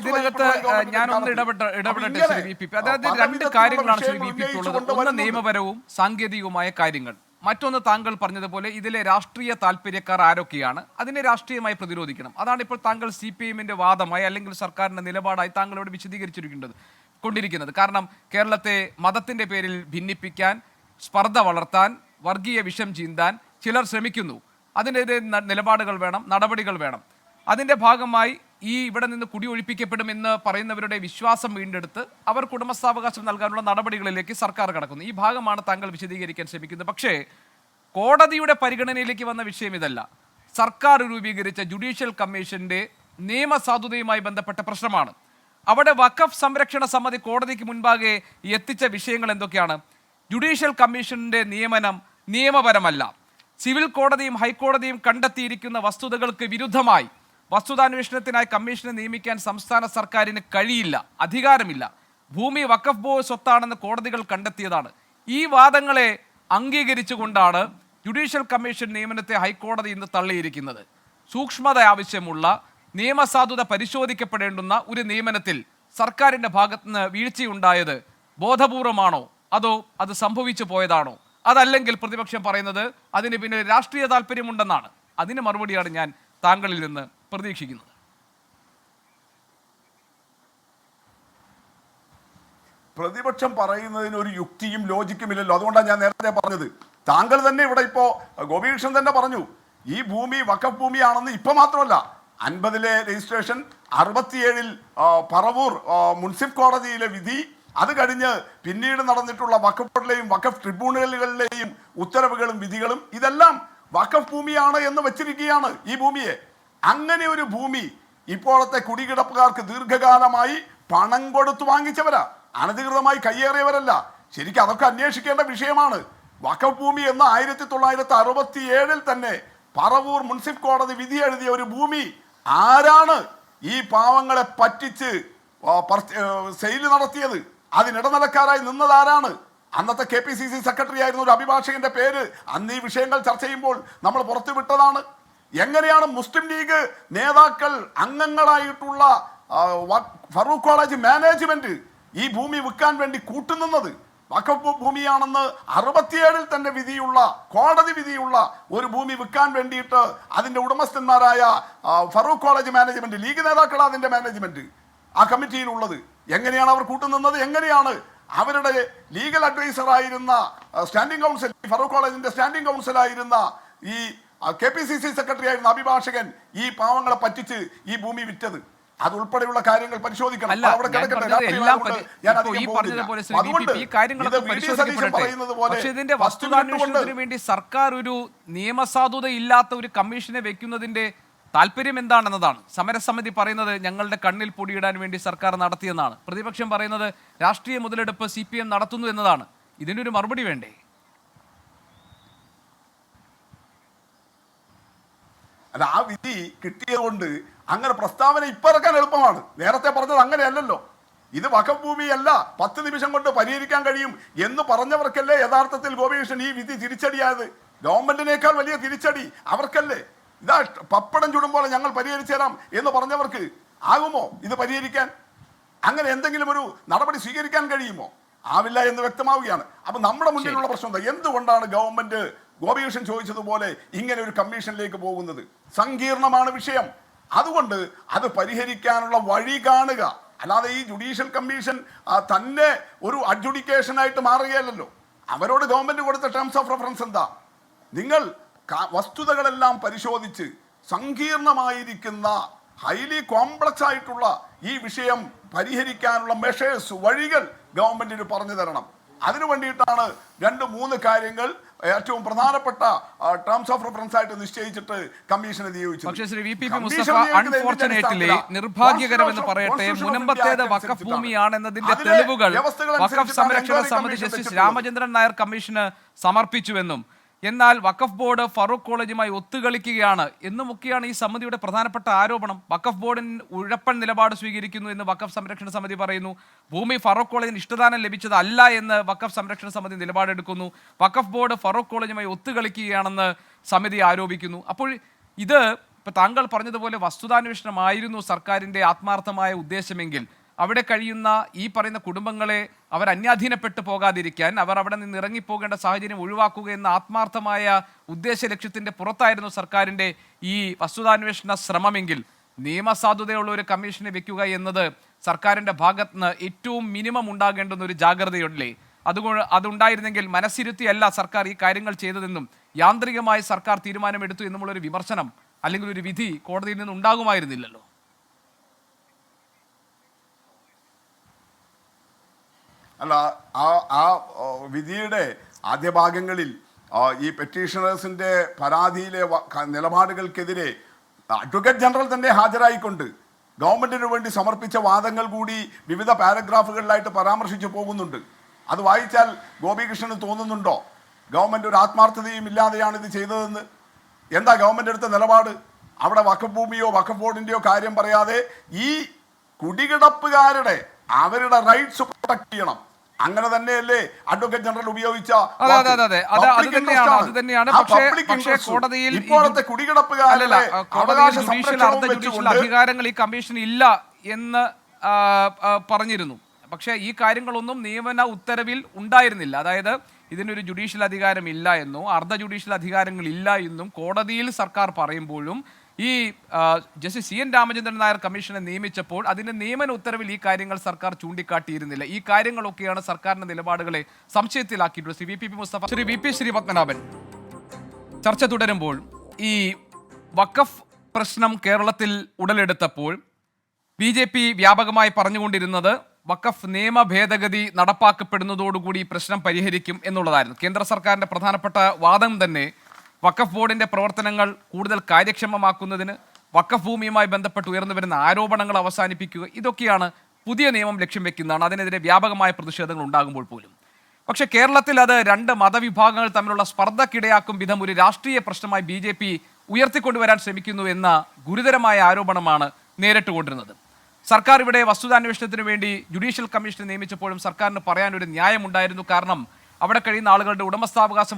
ഇതിനകത്ത് ഞാനൊന്ന് ഇടപെടട്ടെ ശ്രീ വി പി. അതായത് രണ്ട് കാര്യങ്ങളാണ് ശ്രീ വി പി ഉള്ളത്. ഒന്ന് നിയമപരവും സാങ്കേതികവുമായ കാര്യങ്ങൾ, മറ്റൊന്ന് താങ്കൾ പറഞ്ഞതുപോലെ ഇതിലെ രാഷ്ട്രീയ താല്പര്യക്കാർ ആരൊക്കെയാണ്, അതിനെ രാഷ്ട്രീയമായി പ്രതിരോധിക്കണം. അതാണ് ഇപ്പോൾ താങ്കൾ CPMന്റെ വാദമായി അല്ലെങ്കിൽ സർക്കാരിന്റെ നിലപാടായി താങ്കൾ ഇവിടെ വിശദീകരിച്ചിരിക്കുന്നത്. കാരണം കേരളത്തെ മതത്തിന്റെ പേരിൽ ഭിന്നിപ്പിക്കാൻ, സ്പർദ്ധ വളർത്താൻ, വർഗീയ വിഷം ചീന്താൻ ചിലർ ശ്രമിക്കുന്നു. അതിനെതിരെ നിലപാടുകൾ വേണം, നടപടികൾ വേണം. അതിൻ്റെ ഭാഗമായി ഈ ഇവിടെ നിന്ന് കുടിയൊഴിപ്പിക്കപ്പെടുമെന്ന് പറയുന്നവരുടെ വിശ്വാസം വീണ്ടെടുത്ത് അവർ കുടുംബസ്ഥാവകാശം നൽകാനുള്ള നടപടികളിലേക്ക് സർക്കാർ കടക്കുന്നു. ഈ ഭാഗമാണ് താങ്കൾ വിശദീകരിക്കാൻ ശ്രമിക്കുന്നത്. പക്ഷേ കോടതിയുടെ പരിഗണനയിലേക്ക് വന്ന വിഷയം ഇതല്ല. സർക്കാർ രൂപീകരിച്ച ജുഡീഷ്യൽ കമ്മീഷന്റെ നിയമസാധുതയുമായി ബന്ധപ്പെട്ട പ്രശ്നമാണ്. അവിടെ വഖഫ് സംരക്ഷണ സമിതി കോടതിക്ക് മുൻപാകെ എത്തിച്ച വിഷയങ്ങൾ എന്തൊക്കെയാണ്? ജുഡീഷ്യൽ കമ്മീഷന്റെ നിയമനം നിയമപരമല്ല, സിവിൽ കോടതിയും ഹൈക്കോടതിയും കണ്ടെത്തിയിരിക്കുന്ന വസ്തുതകൾക്ക് വിരുദ്ധമായി വസ്തുതാന്വേഷണത്തിനായി കമ്മീഷനെ നിയമിക്കാൻ സംസ്ഥാന സർക്കാരിന് കഴിയില്ല, അധികാരമില്ല, ഭൂമി വഖഫ് ബോർഡ് സ്വത്താണെന്ന് കോടതികൾ കണ്ടെത്തിയതാണ്. ഈ വാദങ്ങളെ അംഗീകരിച്ചുകൊണ്ടാണ് ജുഡീഷ്യൽ കമ്മീഷൻ നിയമനത്തെ ഹൈക്കോടതി ഇന്ന് തള്ളിയിരിക്കുന്നത്. സൂക്ഷ്മത ആവശ്യമുള്ള നിയമസാധുത പരിശോധിക്കപ്പെടേണ്ടുന്ന ഒരു നിയമനത്തിൽ സർക്കാരിൻ്റെ ഭാഗത്തുനിന്ന് വീഴ്ചയുണ്ടായത് ബോധപൂർവമാണോ അതോ അത് സംഭവിച്ചു പോയതാണോ? അതല്ലെങ്കിൽ പ്രതിപക്ഷം പറയുന്നത് അതിന് പിന്നിൽ രാഷ്ട്രീയ താല്പര്യമുണ്ടെന്നാണ്. അതിന് മറുപടിയാണ് ഞാൻ താങ്കളിൽ നിന്ന് പ്രതീക്ഷിക്കുന്നത്. പ്രതിപക്ഷം പറയുന്നതിന് ഒരു യുക്തിയും ലോജിക്കും ഇല്ലല്ലോ. അതുകൊണ്ടാണ് ഞാൻ നേരത്തെ പറഞ്ഞത്. താങ്കൾ തന്നെ ഇവിടെ ഇപ്പോ ഗോപികൃഷ്ണൻ തന്നെ പറഞ്ഞു ഈ ഭൂമി വഖഫ് ഭൂമിയാണെന്ന്. ഇപ്പൊ മാത്രമല്ല 50-ലെ രജിസ്ട്രേഷൻ, 67-ൽ പറവൂർ മുൻസിഫ് കോടതിയിലെ വിധി, അത് കഴിഞ്ഞ് പിന്നീട് നടന്നിട്ടുള്ള വഖഫ് ബോർഡിലെയും വഖഫ് ട്രിബ്യൂണലുകളിലെയും ഉത്തരവുകളും വിധികളും ഇതെല്ലാം വഖഫ് ഭൂമിയാണ് എന്ന് വെച്ചിരിക്കുകയാണ് ഈ ഭൂമിയെ. അങ്ങനെ ഒരു ഭൂമി ഇപ്പോഴത്തെ കുടികിടപ്പുകാർക്ക് ദീർഘകാലമായി പണം കൊടുത്തു വാങ്ങിച്ചവരാ, അനധികൃതമായി കയ്യേറിയവരല്ല. ശരിക്കും അതൊക്കെ അന്വേഷിക്കേണ്ട വിഷയമാണ്. വഖഫ് ഭൂമി എന്ന് 1967-ൽ തന്നെ പറവൂർ മുൻസിഫ് കോടതി വിധി എഴുതിയ ഒരു ഭൂമി ആരാണ് ഈ പാവങ്ങളെ പറ്റിച്ച് സെയിൽ നടത്തിയത്? അതിനിടനിലക്കാരായി നിന്നതാരാണ്? അന്നത്തെ KPCC സെക്രട്ടറി ആയിരുന്ന ഒരു അഭിഭാഷകന്റെ പേര് അന്ന് ഈ വിഷയങ്ങൾ ചർച്ച ചെയ്യുമ്പോൾ നമ്മൾ പുറത്തുവിട്ടതാണ്. എങ്ങനെയാണ് മുസ്ലിം ലീഗ് നേതാക്കൾ അംഗങ്ങളായിട്ടുള്ള ഫറൂഖ് കോളേജ് മാനേജ്മെന്റ് ഈ ഭൂമി വിൽക്കാൻ വേണ്ടി കൂട്ടുനിന്നത്? വഖഫ് ഭൂമിയാണെന്ന് 67-ൽ തന്നെ വിധിയുള്ള കോടതി വിധിയുള്ള ഒരു ഭൂമി വിൽക്കാൻ വേണ്ടിയിട്ട് അതിന്റെ ഉടമസ്ഥന്മാരായ ഫറൂഖ് കോളേജ് മാനേജ്മെന്റ്, ലീഗ് നേതാക്കളാണ് അതിന്റെ മാനേജ്മെന്റ് ആ കമ്മിറ്റിയിലുള്ളത്. എങ്ങനെയാണ് അവർ കൂട്ടുനിന്നത്? എങ്ങനെയാണ് അവരുടെ ലീഗൽ അഡ്വൈസർ ആയിരുന്ന സ്റ്റാൻഡിംഗ് കൗൺസിൽ, ഫറൂഖ് കോളേജിന്റെ സ്റ്റാൻഡിംഗ് കൗൺസിലായിരുന്ന ഈ KPCC സെക്രട്ടറി ആയിരുന്ന അഭിഭാഷകൻ ഈ പാവങ്ങളെ പറ്റിച്ച് ഈ ഭൂമി വിറ്റത്? അതുൾപ്പെടെയുള്ള കാര്യങ്ങൾ പരിശോധിക്കണം. ഇതിന്റെ വസ്തുതാന്വേഷണത്തിന് വേണ്ടി സർക്കാർ ഒരു നിയമസാധുത ഇല്ലാത്ത ഒരു കമ്മീഷനെ വെക്കുന്നതിന്റെ താല്പര്യം എന്താണെന്നതാണ്. സമരസമിതി പറയുന്നത് ഞങ്ങളുടെ കണ്ണിൽ പൊടിയിടാൻ വേണ്ടി സർക്കാർ നടത്തിയെന്നാണ്. പ്രതിപക്ഷം പറയുന്നത് രാഷ്ട്രീയ മുതലെടുപ്പ് CPM നടത്തുന്നു എന്നതാണ്. ഇതിനൊരു മറുപടി വേണ്ടേ? അല്ല, ആ വിധി കിട്ടിയതുകൊണ്ട് അങ്ങനെ പ്രസ്താവന ഇറക്കാൻ എളുപ്പമാണ്. നേരത്തെ പറഞ്ഞത് അങ്ങനെയല്ലല്ലോ. ഇത് വഖഫ് ഭൂമിയല്ല, 10 നിമിഷം കൊണ്ട് പരിഹരിക്കാൻ കഴിയും എന്ന് പറഞ്ഞവർക്കല്ലേ യഥാർത്ഥത്തിൽ ഗോപികൃഷ്ണൻ ഈ വിധി തിരിച്ചടിയായത്? ഗവൺമെന്റിനേക്കാൾ വലിയ തിരിച്ചടി അവർക്കല്ലേ? ഇതാ പപ്പടം ചുടുമ്പോൾ ഞങ്ങൾ പരിഹരിച്ചു തരാം എന്ന് പറഞ്ഞവർക്ക് ആകുമോ ഇത് പരിഹരിക്കാൻ? അങ്ങനെ എന്തെങ്കിലും ഒരു നടപടി സ്വീകരിക്കാൻ കഴിയുമോ? ആവില്ല എന്ന് വ്യക്തമാവുകയാണ്. അപ്പൊ നമ്മുടെ മുന്നിലുള്ള പ്രശ്നം എന്താ? എന്തുകൊണ്ടാണ് ഗവൺമെന്റ് ഗോപികൃഷ്ണൻ ചോദിച്ചതുപോലെ ഇങ്ങനെ ഒരു കമ്മീഷനിലേക്ക് പോകുന്നത്? സങ്കീർണമാണ് വിഷയം. അതുകൊണ്ട് അത് പരിഹരിക്കാനുള്ള വഴി കാണുക. അല്ലാതെ ഈ ജുഡീഷ്യൽ കമ്മീഷൻ തന്നെ ഒരു അഡ്ജുഡിക്കേഷനായിട്ട് മാറുകയല്ലോ. അവരോട് ഗവൺമെന്റ് കൊടുത്ത ടേംസ് ഓഫ് റെഫറൻസ് എന്താ? നിങ്ങൾ വസ്തുതകളെല്ലാം പരിശോധിച്ച് സങ്കീർണമായിരിക്കുന്ന ഹൈലി കോംപ്ലക്സ് ആയിട്ടുള്ള ഈ വിഷയം പരിഹരിക്കാനുള്ള മെഷേഴ്സ്, വഴികൾ ഗവൺമെന്റിന് പറഞ്ഞു തരണം. അതിനു വേണ്ടിയിട്ടാണ് 2-3 കാര്യങ്ങൾ ഏറ്റവും പ്രധാനപ്പെട്ട ടേംസ് ഓഫ് റെഫറൻസ് ആയിട്ട് നിശ്ചയിച്ചിട്ട് കമ്മീഷനെ നിയോഗിച്ചു. പക്ഷേ Shri V P Mustafa, unfortunately നിർഭാഗ്യകരമെന്ന് പറയട്ടെ, മുനമ്പത്തേത് വഖഫ് ഭൂമിയാണെന്നതിന്റെ തെളിവുകൾ വഖഫ് സംരക്ഷണ സമിതി ജസ്റ്റിസ് രാമചന്ദ്രൻ നായർ കമ്മീഷന് സമർപ്പിച്ചുവെന്നും എന്നാൽ വഖഫ് ബോർഡ് ഫറൂഖ് കോളേജുമായി ഒത്തുകളിക്കുകയാണ് എന്നുമൊക്കെയാണ് ഈ സമിതിയുടെ പ്രധാനപ്പെട്ട ആരോപണം. വഖഫ് ബോർഡിന് ഉഴപ്പൻ നിലപാട് സ്വീകരിക്കുന്നു എന്ന് വഖഫ് സംരക്ഷണ സമിതി പറയുന്നു. ഭൂമി ഫറൂഖ് കോളേജിന് ഇഷ്ടദാനം ലഭിച്ചതല്ല എന്ന് വഖഫ് സംരക്ഷണ സമിതി നിലപാടെടുക്കുന്നു. വഖഫ് ബോർഡ് ഫറൂഖ് കോളേജുമായി ഒത്തുകളിക്കുകയാണെന്ന് സമിതി ആരോപിക്കുന്നു. അപ്പോൾ ഇത് ഇപ്പൊ താങ്കൾ പറഞ്ഞതുപോലെ വസ്തുതാന്വേഷണമായിരുന്നു സർക്കാരിന്റെ ആത്മാർത്ഥമായ ഉദ്ദേശമെങ്കിൽ അവിടെ കഴിയുന്ന ഈ പറയുന്ന കുടുംബങ്ങളെ അവർ അന്യാധീനപ്പെട്ടു പോകാതിരിക്കാൻ, അവർ അവിടെ നിന്ന് ഇറങ്ങിപ്പോകേണ്ട സാഹചര്യം ഒഴിവാക്കുക എന്ന ആത്മാർത്ഥമായ ഉദ്ദേശ ലക്ഷ്യത്തിന്റെ പുറത്തായിരുന്നു സർക്കാരിന്റെ ഈ വസ്തുതാന്വേഷണ ശ്രമമെങ്കിൽ നിയമസാധുതയുള്ള ഒരു കമ്മീഷനെ വെക്കുക എന്നത് സർക്കാരിന്റെ ഭാഗത്ത് നിന്ന് ഏറ്റവും മിനിമം ഉണ്ടാകേണ്ടുന്ന ഒരു ജാഗ്രതയല്ലേ? അതുണ്ടായിരുന്നെങ്കിൽ മനസ്സിരുത്തിയല്ല സർക്കാർ ഈ കാര്യങ്ങൾ ചെയ്തതെന്നും യാന്ത്രികമായി സർക്കാർ തീരുമാനമെടുത്തു എന്നുമുള്ളൊരു വിമർശനം അല്ലെങ്കിൽ ഒരു വിധി കോടതിയിൽ നിന്ന് ഉണ്ടാകുമായിരുന്നില്ലല്ലോ. അല്ല, ആ വിധിയുടെ ആദ്യ ഭാഗങ്ങളിൽ ഈ പെറ്റീഷണേഴ്സിന്റെ പരാതിയിലെ നിലപാടുകൾക്കെതിരെ അഡ്വക്കേറ്റ് ജനറൽ തന്നെ ഹാജരായിക്കൊണ്ട് ഗവൺമെന്റിന് വേണ്ടി സമർപ്പിച്ച വാദങ്ങൾ കൂടി വിവിധ പാരഗ്രാഫുകളിലായിട്ട് പരാമർശിച്ചു പോകുന്നുണ്ട്. അത് വായിച്ചാൽ ഗോപികൃഷ്ണന് തോന്നുന്നുണ്ടോ ഗവൺമെന്റ് ഒരു ആത്മാർത്ഥതയും ഇല്ലാതെയാണ് ഇത് ചെയ്തതെന്ന്? എന്താ ഗവൺമെന്റ് എടുത്ത നിലപാട്? അവിടെ വഖഫ് ഭൂമിയോ വഖഫ് ബോർഡിന്റെയോ കാര്യം പറയാതെ ഈ കുടികിടപ്പുകാരുടെ അവരുടെ റൈറ്റ്സ് പ്രൊട്ടക്ട് ചെയ്യണം. അങ്ങനെ തന്നെയല്ലേ അഡ്വക്കേറ്റ് ജനറൽ ഉപയോഗിച്ച അധികാരങ്ങൾ ഈ കമ്മീഷൻ ഇല്ല എന്ന് പറഞ്ഞിരുന്നു. പക്ഷേ ഈ കാര്യങ്ങളൊന്നും നിയമന ഉത്തരവിൽ ഉണ്ടായിരുന്നില്ല. അതായത് ഇതിനൊരു ജുഡീഷ്യൽ അധികാരം ഇല്ല എന്നോ അർദ്ധ ജുഡീഷ്യൽ അധികാരങ്ങൾ ഇല്ല എന്നും കോടതിയിൽ സർക്കാർ പറയുമ്പോഴും ഈ ജസ്റ്റിസ് CN രാമചന്ദ്രൻ നായർ കമ്മീഷനെ നിയമിച്ചപ്പോൾ അതിന്റെ നിയമന ഉത്തരവിൽ ഈ കാര്യങ്ങൾ സർക്കാർ ചൂണ്ടിക്കാട്ടിയിരുന്നില്ല. ഈ കാര്യങ്ങളൊക്കെയാണ് സർക്കാരിന്റെ നിലപാടുകളെ സംശയത്തിലാക്കിയിട്ടുള്ളത്. ശ്രീ VP മുസ്തഫ, ശ്രീ VP ശ്രീപത്മനാഭൻ, ചർച്ച തുടരുമ്പോൾ ഈ വഖഫ് പ്രശ്നം കേരളത്തിൽ ഉടലെടുത്തപ്പോൾ BJP വ്യാപകമായി പറഞ്ഞുകൊണ്ടിരുന്നത് വഖഫ് നിയമ ഭേദഗതി നടപ്പാക്കപ്പെടുന്നതോടുകൂടി പ്രശ്നം പരിഹരിക്കും എന്നുള്ളതായിരുന്നു. കേന്ദ്ര സർക്കാരിന്റെ പ്രധാനപ്പെട്ട വാദം തന്നെ വഖഫ് ബോർഡിന്റെ പ്രവർത്തനങ്ങൾ കൂടുതൽ കാര്യക്ഷമമാക്കുന്നതിന്, വഖഫ് ഭൂമിയുമായി ബന്ധപ്പെട്ട് ഉയർന്നു വരുന്ന ആരോപണങ്ങൾ അവസാനിപ്പിക്കുക, ഇതൊക്കെയാണ് പുതിയ നിയമം ലക്ഷ്യം വെക്കുന്നതാണ്. അതിനെതിരെ വ്യാപകമായ പ്രതിഷേധങ്ങൾ ഉണ്ടാകുമ്പോൾ പോലും പക്ഷേ കേരളത്തിൽ അത് 2 മതവിഭാഗങ്ങൾ തമ്മിലുള്ള സ്പർദ്ധക്കിടയാക്കും വിധം ഒരു രാഷ്ട്രീയ പ്രശ്നമായി BJP ഉയർത്തിക്കൊണ്ടുവരാൻ ശ്രമിക്കുന്നു എന്ന ഗുരുതരമായ ആരോപണമാണ് നേരിട്ടുകൊണ്ടിരുന്നത്. സർക്കാർ ഇവിടെ വസ്തുതാന്വേഷണത്തിന് വേണ്ടി ജുഡീഷ്യൽ കമ്മീഷനെ നിയമിച്ചപ്പോഴും സർക്കാരിന് പറയാനൊരു ന്യായമുണ്ടായിരുന്നു. കാരണം അവിടെ കഴിയുന്ന ആളുകളുടെ ഉടമസ്ഥാവകാശം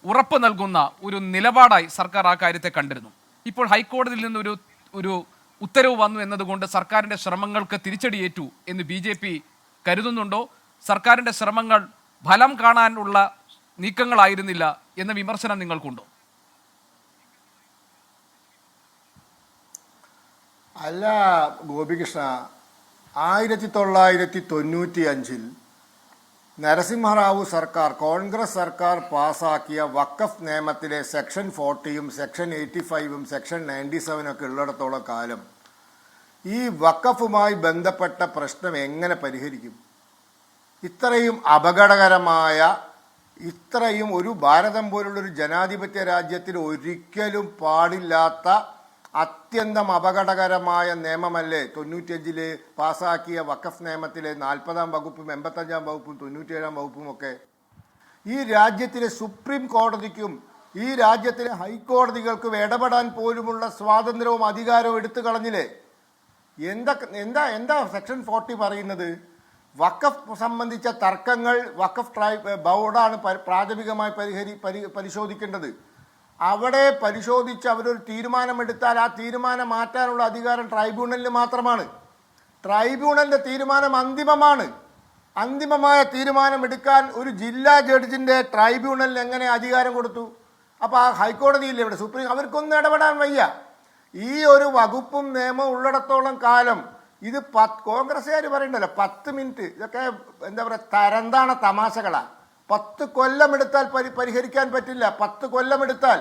ഉറപ്പ് നൽകുന്ന ഒരു നിലപാടായി സർക്കാർ ആ കാര്യത്തെ കണ്ടിരുന്നു. ഇപ്പോൾ ഹൈക്കോടതിയിൽ നിന്ന് ഒരു ഉത്തരവ് വന്നു എന്നതുകൊണ്ട് സർക്കാരിന്റെ ശ്രമങ്ങൾക്ക് തിരിച്ചടിയേറ്റു എന്ന് BJP കരുതുന്നുണ്ടോ? സർക്കാരിന്റെ ശ്രമങ്ങൾ ഫലം കാണാനുള്ള നീക്കങ്ങളായിരുന്നില്ല എന്ന വിമർശനം നിങ്ങൾക്കുണ്ടോ? അല്ല ഗോപികൃഷ്ണ, 1995 നരസിംഹറാവു സർക്കാർ, കോൺഗ്രസ് സർക്കാർ പാസാക്കിയ വഖഫ് നിയമത്തിലെ സെക്ഷൻ 40-യും സെക്ഷൻ 85-ഉം സെക്ഷൻ 97 ഒക്കെ ഉള്ളിടത്തോളം കാലം ഈ വഖഫുമായി ബന്ധപ്പെട്ട പ്രശ്നം എങ്ങനെ പരിഹരിക്കും? ഇത്രയും അപകടകരമായ, ഇത്രയും ഒരു ഭാരതം പോലുള്ളൊരു ജനാധിപത്യ രാജ്യത്തിൽ ഒരിക്കലും പാടില്ലാത്ത അത്യന്തം അപകടകരമായ നിയമമല്ലേ 95 പാസാക്കിയ വഖഫ് നിയമത്തിലെ 40-ാം വകുപ്പും 85-ാം വകുപ്പും 97-ാം വകുപ്പും ഒക്കെ? ഈ രാജ്യത്തിലെ സുപ്രീം കോടതിക്കും ഈ രാജ്യത്തിലെ ഹൈക്കോടതികൾക്കും ഇടപെടാൻ പോലുമുള്ള സ്വാതന്ത്ര്യവും അധികാരവും എടുത്തു കളഞ്ഞില്ലേ? എന്താ സെക്ഷൻ 40 പറയുന്നത്? വഖഫ് സംബന്ധിച്ച തർക്കങ്ങൾ വഖഫ് ബോർഡാണ് പ്രാഥമികമായി പരിശോധിക്കേണ്ടത്. അവിടെ പരിശോധിച്ച് അവരൊരു തീരുമാനമെടുത്താൽ ആ തീരുമാനം മാറ്റാനുള്ള അധികാരം ട്രൈബ്യൂണലിന് മാത്രമാണ്. ട്രൈബ്യൂണലിന്റെ തീരുമാനം അന്തിമമാണ്. അന്തിമമായ തീരുമാനമെടുക്കാൻ ഒരു ജില്ലാ ജഡ്ജിൻ്റെ ട്രൈബ്യൂണലിന് എങ്ങനെ അധികാരം കൊടുത്തു? അപ്പോൾ ആ ഹൈക്കോടതിയില്ലേ ഇവിടെ സുപ്രീം, അവർക്കൊന്നും ഇടപെടാൻ വയ്യ. ഈ ഒരു വകുപ്പും നിയമവും ഉള്ളിടത്തോളം കാലം ഇത് കോൺഗ്രസ്സുകാർ പറയണ്ടല്ലോ 10 മിനിറ്റ്, ഇതൊക്കെ എന്താ പറയുക തരംതാണ തമാശകളാണ്. 10 കൊല്ലമെടുത്താൽ പരിഹരിക്കാൻ പറ്റില്ല. 10 കൊല്ലമെടുത്താൽ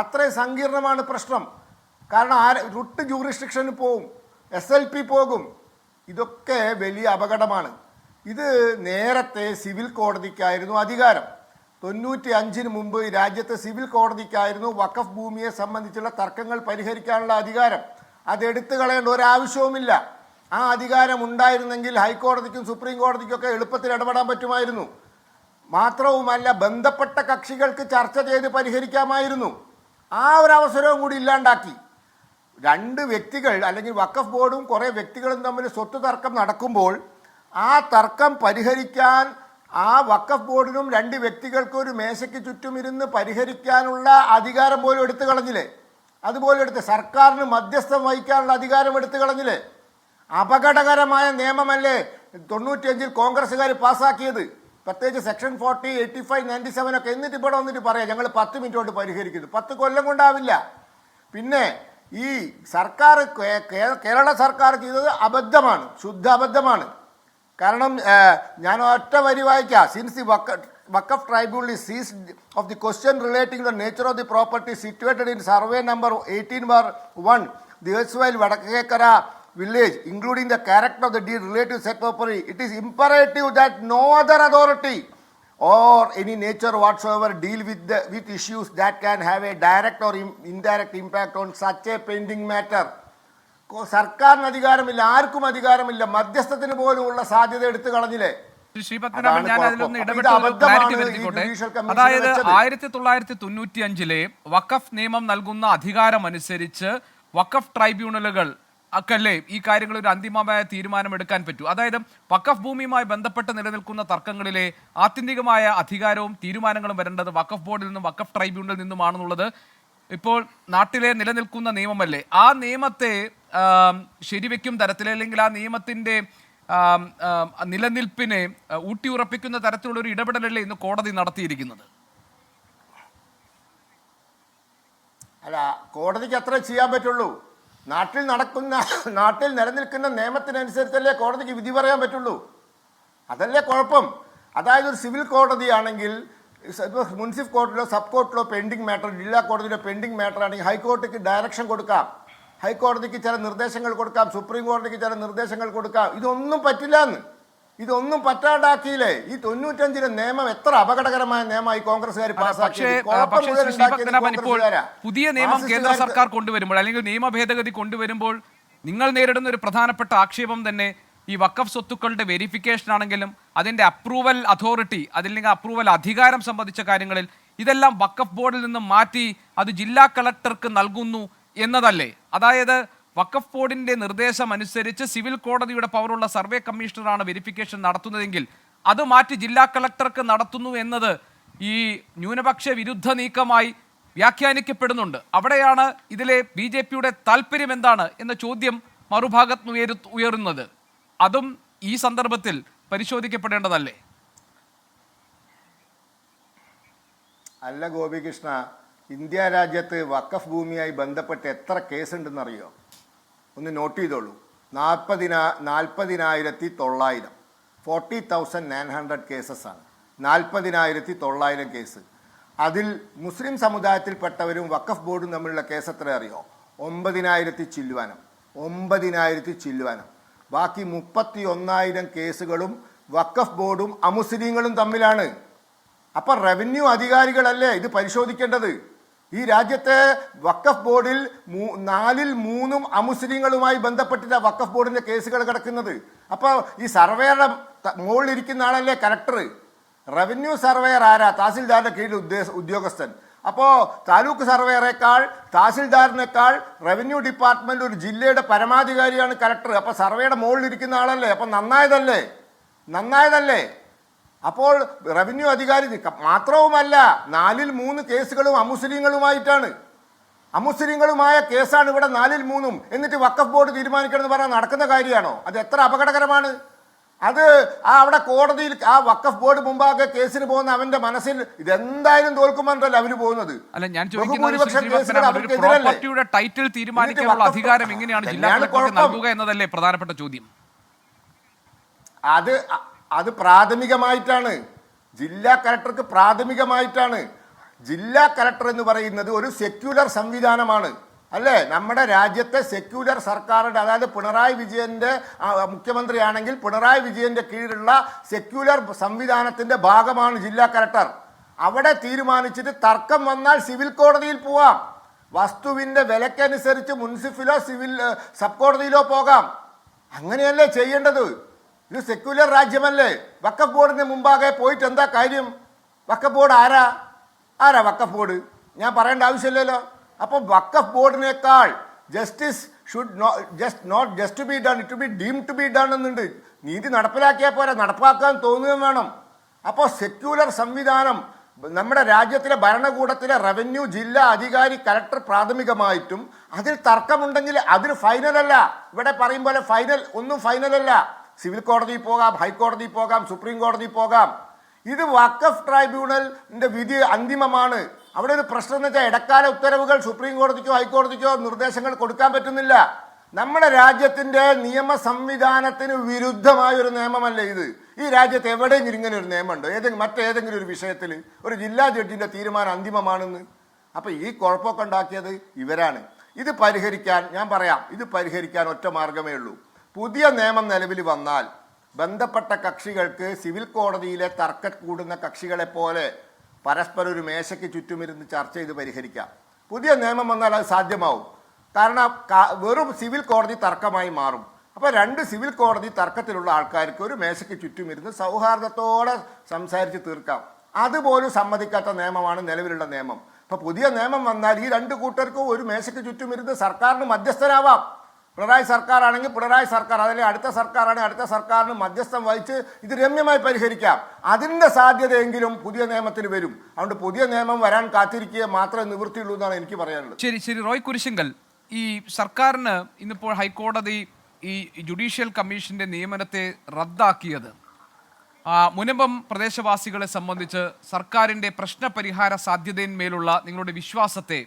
അത്രയും സങ്കീർണമാണ് പ്രശ്നം. കാരണം റുട്ട് ജൂറിസ്ഡിക്ഷന് പോവും, SLP പോകും. ഇതൊക്കെ വലിയ അപകടമാണ്. ഇത് നേരത്തെ സിവിൽ കോടതിക്കായിരുന്നു അധികാരം. 95-ന് മുമ്പ് ഈ രാജ്യത്തെ സിവിൽ കോടതിക്കായിരുന്നു വഖഫ് ഭൂമിയെ സംബന്ധിച്ചുള്ള തർക്കങ്ങൾ പരിഹരിക്കാനുള്ള അധികാരം. അതെടുത്തു കളയേണ്ട ഒരാവശ്യവുമില്ല. ആ അധികാരം ഉണ്ടായിരുന്നെങ്കിൽ ഹൈക്കോടതിക്കും സുപ്രീം കോടതിക്കൊക്കെ എളുപ്പത്തിൽ ഇടപെടാൻ പറ്റുമായിരുന്നു. മാത്രവുമല്ല ബന്ധപ്പെട്ട കക്ഷികൾക്ക് ചർച്ച ചെയ്ത് പരിഹരിക്കാമായിരുന്നു. ആ ഒരു അവസരവും കൂടി ഇല്ലാണ്ടാക്കി. 2 വ്യക്തികൾ അല്ലെങ്കിൽ വഖഫ് ബോർഡും കുറേ വ്യക്തികളും തമ്മിൽ സ്വത്ത് തർക്കം നടക്കുമ്പോൾ ആ തർക്കം പരിഹരിക്കാൻ ആ വഖഫ് ബോർഡിനും 2 വ്യക്തികൾക്കും ഒരു മേശയ്ക്ക് ചുറ്റും ഇരുന്ന് പരിഹരിക്കാനുള്ള അധികാരം പോലും എടുത്തു കളഞ്ഞില്ലേ? അതുപോലെ എടുത്ത് സർക്കാരിന് മധ്യസ്ഥം വഹിക്കാനുള്ള അധികാരം എടുത്തു കളഞ്ഞില്ലേ? അപകടകരമായ നിയമമല്ലേ 95-ൽ കോൺഗ്രസ്സുകാർ പാസ്സാക്കിയത്? പ്രത്യേകിച്ച് സെക്ഷൻ 40, 85, 97 ഒക്കെ. എന്നിട്ട് ഇവിടെ വന്നിട്ട് പറയാം ഞങ്ങൾ 10 മിനിറ്റ് കൊണ്ട് പരിഹരിക്കുന്നു. 10 കൊല്ലം കൊണ്ടാവില്ല. പിന്നെ ഈ സർക്കാർ കേരള സർക്കാർ ചെയ്തത് അബദ്ധമാണ്, ശുദ്ധ അബദ്ധമാണ്. കാരണം ഞാൻ ഒറ്റ വരി വായിക്കാം. Since the Waqf tribunal is seized of the question relating to the nature of the property situated in survey number 18/1, the erstwhile Vadakekara village, including the character of the deed relative to said property, it is imperative that no other authority or any nature whatsoever deal with issues that can have a direct or indirect impact on such a pending matter. സർക്കാരിന് അധികാരമില്ല, ആർക്കും അധികാരമില്ല. മധ്യസ്ഥത്തിന് പോലുമുള്ള സാധ്യത എടുത്തു കളഞ്ഞില്ലേ? ശ്രീപത്മനാഭൻ, ഞാൻ അതിലൊന്ന് clarity വരുത്തിക്കോട്ടെ. അതായത് 1995-ലെ വഖഫ് നിയമം നൽകുന്ന അധികാരമനുസരിച്ച് വഖഫ് ട്രൈബ്യൂണലുകൾ അക്കല്ലേ ഈ കാര്യങ്ങൾ ഒരു അന്തിമമായ തീരുമാനമെടുക്കാൻ പറ്റൂ. അതായത് വഖഫ് ഭൂമിയുമായി ബന്ധപ്പെട്ട് നിലനിൽക്കുന്ന തർക്കങ്ങളിലെ ആത്യന്തികമായ അധികാരവും തീരുമാനങ്ങളും വരേണ്ടത് വഖഫ് ബോർഡിൽ നിന്നും വഖഫ് ട്രൈബ്യൂണലിൽ നിന്നുമാണെന്നുള്ളത് ഇപ്പോൾ നാട്ടിലെ നിലനിൽക്കുന്ന നിയമമല്ലേ? ആ നിയമത്തെ ശരിവെക്കും തരത്തിൽ അല്ലെങ്കിൽ ആ നിയമത്തിൻ്റെ നിലനിൽപ്പിനെ ഊട്ടിയുറപ്പിക്കുന്ന തരത്തിലുള്ള ഒരു ഇടപെടലല്ലേ ഇന്ന് കോടതി നടത്തിയിരിക്കുന്നത്? അല്ല, കോടതിക്ക് അത്രേ ചെയ്യാൻ പറ്റുള്ളൂ. നാട്ടിൽ നിലനിൽക്കുന്ന നിയമത്തിനനുസരിച്ചല്ലേ കോടതിക്ക് വിധി പറയാൻ പറ്റുള്ളൂ. അതല്ലേ കുഴപ്പം. അതായത് ഒരു സിവിൽ കോടതിയാണെങ്കിൽ മുൻസിഫ് കോർട്ടിലോ സബ് കോർട്ടിലോ പെൻഡിങ് മാറ്റർ, ജില്ലാ കോടതിയിലോ പെൻഡിങ് മാറ്റർ ആണെങ്കിൽ ഹൈക്കോടതിക്ക് ഡയറക്ഷൻ കൊടുക്കാം, ഹൈക്കോടതിക്ക് ചില നിർദ്ദേശങ്ങൾ കൊടുക്കാം, സുപ്രീം കോടതിക്ക് ചില നിർദ്ദേശങ്ങൾ കൊടുക്കാം. ഇതൊന്നും പറ്റില്ല എന്ന്, ഇതൊന്നും പറ്റാണ്ടാക്കിയില്ലേ? ഈ 95-ലെ നിയമം എത്ര അപകടകരമായ നിയമമായി കോൺഗ്രസ്സുകാർ പുതിയ നിയമം കേന്ദ്ര സർക്കാർ കൊണ്ടുവരുമ്പോൾ അല്ലെങ്കിൽ നിയമ ഭേദഗതി കൊണ്ടുവരുമ്പോൾ നിങ്ങൾ നേരിടുന്ന ഒരു പ്രധാനപ്പെട്ട ആക്ഷേപം തന്നെ ഈ വഖഫ് സ്വത്തുക്കളുടെ വെരിഫിക്കേഷൻ ആണെങ്കിലും അതിൻ്റെ അപ്രൂവൽ അതോറിറ്റി, അതില്ലെങ്കിൽ അപ്രൂവൽ അധികാരം സംബന്ധിച്ച കാര്യങ്ങളിൽ ഇതെല്ലാം വഖഫ് ബോർഡിൽ നിന്നും മാറ്റി അത് ജില്ലാ കളക്ടർക്ക് നൽകുന്നു എന്നതല്ലേ? അതായത് വഖഫ് ബോർഡിന്റെ നിർദ്ദേശം അനുസരിച്ച് സിവിൽ കോടതിയുടെ പവറുള്ള സർവേ കമ്മീഷണറാണ് വെരിഫിക്കേഷൻ നടത്തുന്നതെങ്കിൽ അത് മാറ്റി ജില്ലാ കളക്ടർക്ക് നടത്തുന്നു എന്നത് ഈ ന്യൂനപക്ഷ വിരുദ്ധ നീക്കമായി വ്യാഖ്യാനിക്കപ്പെടുന്നുണ്ട്. അവിടെയാണ് ഇതിലെ BJPയുടെ താല്പര്യം എന്താണ് എന്ന ചോദ്യം മറുഭാഗത്ത് ഉയരുന്നത്. അതും ഈ സന്ദർഭത്തിൽ പരിശോധിക്കപ്പെടേണ്ടതല്ലേ? അല്ല ഗോപികൃഷ്ണ, ഇന്ത്യ രാജ്യത്ത് വഖഫ് ഭൂമിയായി ബന്ധപ്പെട്ട് എത്ര കേസുണ്ടെന്നറിയോ? ഒന്ന് നോട്ട് ചെയ്തോളൂ. 40,900 40,900 കേസസ് ആണ്. 40,900 കേസ്. അതിൽ മുസ്ലിം സമുദായത്തിൽപ്പെട്ടവരും വഖഫ് ബോർഡും തമ്മിലുള്ള കേസ് എത്ര അറിയോ? 9,000 ചില്ലുവാനം. 9,000 ചില്ലുവാനം. ബാക്കി 31,000 കേസുകളും വഖഫ് ബോർഡും അമുസ്ലിങ്ങളും തമ്മിലാണ്. അപ്പം റവന്യൂ അധികാരികളല്ലേ ഇത് പരിശോധിക്കേണ്ടത്? ഈ രാജ്യത്തെ വഖഫ് ബോർഡിൽ 4/3 അമുസ്ലിങ്ങളുമായി ബന്ധപ്പെട്ടിട്ട് വഖഫ് ബോർഡിന്റെ കേസുകൾ കിടക്കുന്നത്. അപ്പോൾ ഈ സർവേയുടെ മുകളിലിരിക്കുന്ന ആളല്ലേ കലക്ടർ? റവന്യൂ സർവേയർ ആരാ? തഹസിൽദാറിന്റെ കീഴിൽ ഉദ്യോഗസ്ഥൻ. അപ്പോൾ താലൂക്ക് സർവേയറേക്കാൾ തഹസിൽദാറിനേക്കാൾ റവന്യൂ ഡിപ്പാർട്ട്മെന്റ് ഒരു ജില്ലയുടെ പരമാധികാരിയാണ് കലക്ടർ. അപ്പോൾ സർവേയുടെ മുകളിലിരിക്കുന്ന ആളല്ലേ? അപ്പം നന്നായതല്ലേ? അപ്പോൾ റവന്യൂ അധികാരി മാത്രവുമല്ല 4/3 കേസുകളും അമുസ്ലിങ്ങളുമായിട്ടാണ്. അമുസ്ലിങ്ങളുമായ കേസാണ് ഇവിടെ 4/3. എന്നിട്ട് വഖഫ് ബോർഡ് തീരുമാനിക്കണമെന്ന് പറഞ്ഞാൽ നടക്കുന്ന കാര്യമാണോ? അത് എത്ര അപകടകരമാണ്. അത് അവിടെ കോടതിയിൽ ആ വഖഫ് ബോർഡ് മുമ്പാകെ കേസിന് പോകുന്ന അവന്റെ മനസ്സിൽ ഇതെന്തായാലും തോൽക്കുമെന്നല്ല അവര് പോകുന്നത്. അല്ല, ഞാൻ ബഹുഭൂരിപക്ഷം കേസുകൾ ചോദിക്കുന്നത് അവർക്കെതിരല്ലേ? പ്രോപ്പർട്ടിയുടെ ടൈറ്റിൽ തീരുമാനിക്കാനുള്ള അധികാരം എങ്ങനെയാണ് ജില്ലാ കളക്ടർക്ക് നൽകുക എന്നതല്ലേ പ്രധാനപ്പെട്ട ചോദ്യം. അത് പ്രാഥമികമായിട്ടാണ്, ജില്ലാ കളക്ടർക്ക് പ്രാഥമികമായിട്ടാണ്. ജില്ലാ കളക്ടർ എന്ന് പറയുന്നത് ഒരു സെക്യുലർ സംവിധാനമാണ് അല്ലേ? നമ്മുടെ രാജ്യത്തെ സെക്യുലർ സർക്കാരിൻ്റെ, അതായത് പിണറായി വിജയന്റെ മുഖ്യമന്ത്രിയാണെങ്കിൽ പിണറായി വിജയന്റെ കീഴിലുള്ള സെക്യുലർ സംവിധാനത്തിന്റെ ഭാഗമാണ് ജില്ലാ കളക്ടർ. അവിടെ തീരുമാനിച്ചിട്ട് തർക്കം വന്നാൽ സിവിൽ കോടതിയിൽ പോവാം. വസ്തുവിന്റെ വിലക്കനുസരിച്ച് മുനിസിപ്പലോ സിവിൽ സബ് കോടതിയിലോ പോകാം. അങ്ങനെയല്ലേ ചെയ്യേണ്ടത്? ഇത് സെക്യുലർ രാജ്യമല്ലേ? വഖഫ് ബോർഡിന് മുമ്പാകെ പോയിട്ട് എന്താ കാര്യം? വഖഫ് ബോർഡ് ആരാ വഖഫ് ബോർഡ്? ഞാൻ പറയേണ്ട ആവശ്യമില്ലല്ലോ. അപ്പോൾ വഖഫ് ബോർഡിനേക്കാൾ justice should not just to be done, it to be deem to be done എന്നുണ്ട്. നീതി നടപ്പിലാക്കിയാൽ പോരാ, നടപ്പാക്കാൻ തോന്നുകയും വേണം. അപ്പോൾ സെക്യുലർ സംവിധാനം നമ്മുടെ രാജ്യത്തിലെ ഭരണകൂടത്തിലെ റവന്യൂ ജില്ലാ അധികാരി കലക്ടർ പ്രാഥമികമായിട്ടും അതിൽ തർക്കമുണ്ടെങ്കിൽ അതിന് ഫൈനലല്ല. ഇവിടെ പറയും പോലെ ഒന്നും ഫൈനലല്ല. സിവിൽ കോടതിയിൽ പോകാം, ഹൈക്കോടതിയിൽ പോകാം, സുപ്രീം കോടതിയിൽ പോകാം. ഇത് വഖഫ് ട്രൈബ്യൂണലിന്റെ വിധി അന്തിമമാണ്. അവിടെ ഒരു പ്രശ്നം എന്ന് വെച്ചാൽ ഇടക്കാല ഉത്തരവുകൾ സുപ്രീം കോടതിക്കോ ഹൈക്കോടതിക്കോ നിർദ്ദേശങ്ങൾ കൊടുക്കാൻ പറ്റുന്നില്ല. നമ്മുടെ രാജ്യത്തിന്റെ നിയമ സംവിധാനത്തിന് വിരുദ്ധമായ ഒരു നിയമമല്ലേ ഇത്? ഈ രാജ്യത്ത് എവിടെയെങ്കിലും ഇങ്ങനെ ഒരു നിയമമുണ്ടോ? മറ്റേതെങ്കിലും ഒരു വിഷയത്തിൽ ഒരു ജില്ലാ ജഡ്ജിന്റെ തീരുമാനം അന്തിമമാണെന്ന്? അപ്പൊ ഈ കുഴപ്പമൊക്കെ ഉണ്ടാക്കിയത് ഇവരാണ്. ഇത് പരിഹരിക്കാൻ ഞാൻ പറയാം, ഇത് പരിഹരിക്കാൻ ഒറ്റ മാർഗമേ ഉള്ളൂ. പുതിയ നിയമം നിലവിൽ വന്നാൽ ബന്ധപ്പെട്ട കക്ഷികൾക്ക് സിവിൽ കോടതിയിലെ തർക്കം കൂടുന്ന കക്ഷികളെ പോലെ പരസ്പരം ഒരു മേശയ്ക്ക് ചുറ്റുമിരുന്ന് ചർച്ച ചെയ്ത് പരിഹരിക്കാം. പുതിയ നിയമം വന്നാൽ അത് സാധ്യമാവും. കാരണം വെറും സിവിൽ കോടതി തർക്കമായി മാറും. അപ്പോൾ രണ്ട് സിവിൽ കോടതി തർക്കത്തിലുള്ള ആൾക്കാർക്ക് ഒരു മേശയ്ക്ക് ചുറ്റുമിരുന്ന് സൗഹാർദ്ദത്തോടെ സംസാരിച്ച് തീർക്കാം. അതുപോലും സമ്മതിക്കാത്ത നിയമമാണ് നിലവിലുള്ള നിയമം. അപ്പോൾ പുതിയ നിയമം വന്നാൽ ഈ രണ്ട് കൂട്ടർക്കും ഒരു മേശയ്ക്ക് ചുറ്റുമിരുന്ന് സർക്കാരിന് മധ്യസ്ഥരാവാം. പിണറായി സർക്കാർ ആണെങ്കിൽ പിണറായി സർക്കാർ, അതല്ലെങ്കിൽ അടുത്ത സർക്കാരാണെങ്കിൽ അടുത്ത സർക്കാരിന് മധ്യസ്ഥം വഹിച്ച് ഇത് രമ്യമായി പരിഹരിക്കാം. അതിൻ്റെ സാധ്യതയെങ്കിലും പുതിയ നിയമത്തിൽ വരും. അതുകൊണ്ട് പുതിയ നിയമം വരാൻ കാത്തിരിക്കുക മാത്രമേ നിവൃത്തിയുള്ളൂ എന്നാണ് എനിക്ക് പറയാനുള്ളത്. ശരി റോയ് കുരിശിങ്കൽ, ഈ സർക്കാരിന് ഇന്നിപ്പോൾ ഹൈക്കോടതി ഈ ജുഡീഷ്യൽ കമ്മീഷന്റെ നിയമനത്തെ റദ്ദാക്കിയത് മുനമ്പം പ്രദേശവാസികളെ സംബന്ധിച്ച് സർക്കാരിന്റെ പ്രശ്നപരിഹാര സാധ്യതയിന്മേലുള്ള നിങ്ങളുടെ വിശ്വാസത്തെ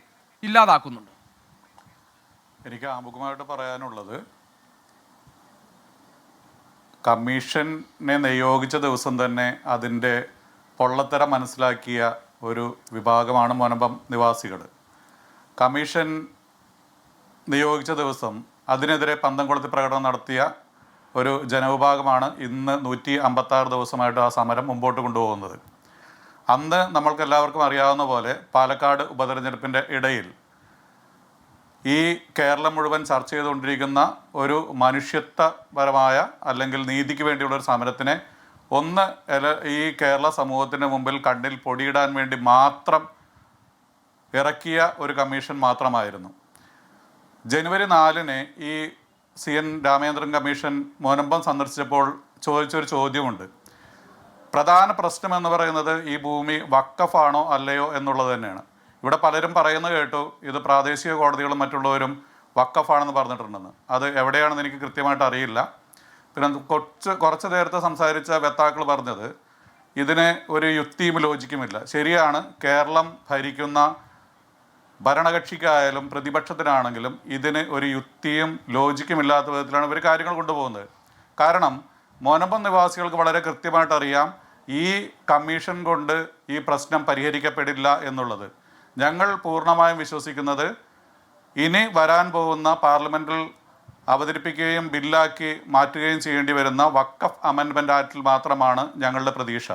ഇല്ലാതാക്കുന്നുണ്ട്? എനിക്ക് ആമുഖമായിട്ട് പറയാനുള്ളത്, കമ്മീഷനെ നിയോഗിച്ച ദിവസം തന്നെ അതിൻ്റെ പൊള്ളത്തരം മനസ്സിലാക്കിയ ഒരു വിഭാഗമാണ് മുനമ്പം നിവാസികൾ. കമ്മീഷൻ നിയോഗിച്ച ദിവസം അതിനെതിരെ പന്തംകുളത്ത് പ്രകടനം നടത്തിയ ഒരു ജനവിഭാഗമാണ് ഇന്ന് 156 ദിവസമായിട്ട് ആ സമരം മുമ്പോട്ട് കൊണ്ടുപോകുന്നത്. അന്ന് നമ്മൾക്ക് എല്ലാവർക്കും അറിയാവുന്ന പോലെ പാലക്കാട് ഉപതെരഞ്ഞെടുപ്പിൻ്റെ ഇടയിൽ ഈ കേരളം മുഴുവൻ ചർച്ച ചെയ്തുകൊണ്ടിരിക്കുന്ന ഒരു മനുഷ്യത്വപരമായ അല്ലെങ്കിൽ നീതിക്ക് വേണ്ടിയുള്ള ഒരു സമരത്തിനെ ഈ കേരള സമൂഹത്തിന് മുമ്പിൽ കണ്ണിൽ പൊടിയിടാൻ വേണ്ടി മാത്രം ഇറക്കിയ ഒരു കമ്മീഷൻ മാത്രമായിരുന്നു. ജനുവരി 4-ന് ഈ CN രാമേന്ദ്രൻ കമ്മീഷൻ മുനമ്പം സന്ദർശിച്ചപ്പോൾ ചോദിച്ചൊരു ചോദ്യമുണ്ട്. പ്രധാന പ്രശ്നം എന്ന് പറയുന്നത് ഈ ഭൂമി വഖഫാണോ അല്ലയോ എന്നുള്ളത് തന്നെയാണ്. ഇവിടെ പലരും പറയുന്നത് കേട്ടു ഇത് പ്രാദേശിക കോടതികളും മറ്റുള്ളവരും വഖഫാണെന്ന് പറഞ്ഞിട്ടുണ്ടെന്ന്. അത് എവിടെയാണെന്ന് എനിക്ക് കൃത്യമായിട്ട് അറിയില്ല. പിന്നെ കുറച്ച് നേരത്തെ സംസാരിച്ച വക്താക്കൾ പറഞ്ഞത് ഇതിന് ഒരു യുക്തിയും ലോജിക്കുമില്ല. ശരിയാണ്, കേരളം ഭരിക്കുന്ന ഭരണകക്ഷിക്കായാലും പ്രതിപക്ഷത്തിനാണെങ്കിലും ഇതിന് ഒരു യുക്തിയും ലോജിക്കും ഇല്ലാത്ത വിധത്തിലാണ് ഇവർ കാര്യങ്ങൾ കൊണ്ടുപോകുന്നത്. കാരണം മുനമ്പം നിവാസികൾക്ക് വളരെ കൃത്യമായിട്ട് അറിയാം ഈ കമ്മീഷൻ കൊണ്ട് ഈ പ്രശ്നം പരിഹരിക്കപ്പെടില്ല എന്നുള്ളത്. ഞങ്ങൾ പൂർണ്ണമായും വിശ്വസിക്കുന്നത് ഇനി വരാൻ പോകുന്ന പാർലമെൻറ്റിൽ അവതരിപ്പിക്കുകയും ബില്ലാക്കി മാറ്റുകയും ചെയ്യേണ്ടി വരുന്ന വഖഫ് അമെൻഡ്മെൻറ്റ് ആക്ടിൽ മാത്രമാണ് ഞങ്ങളുടെ പ്രതീക്ഷ.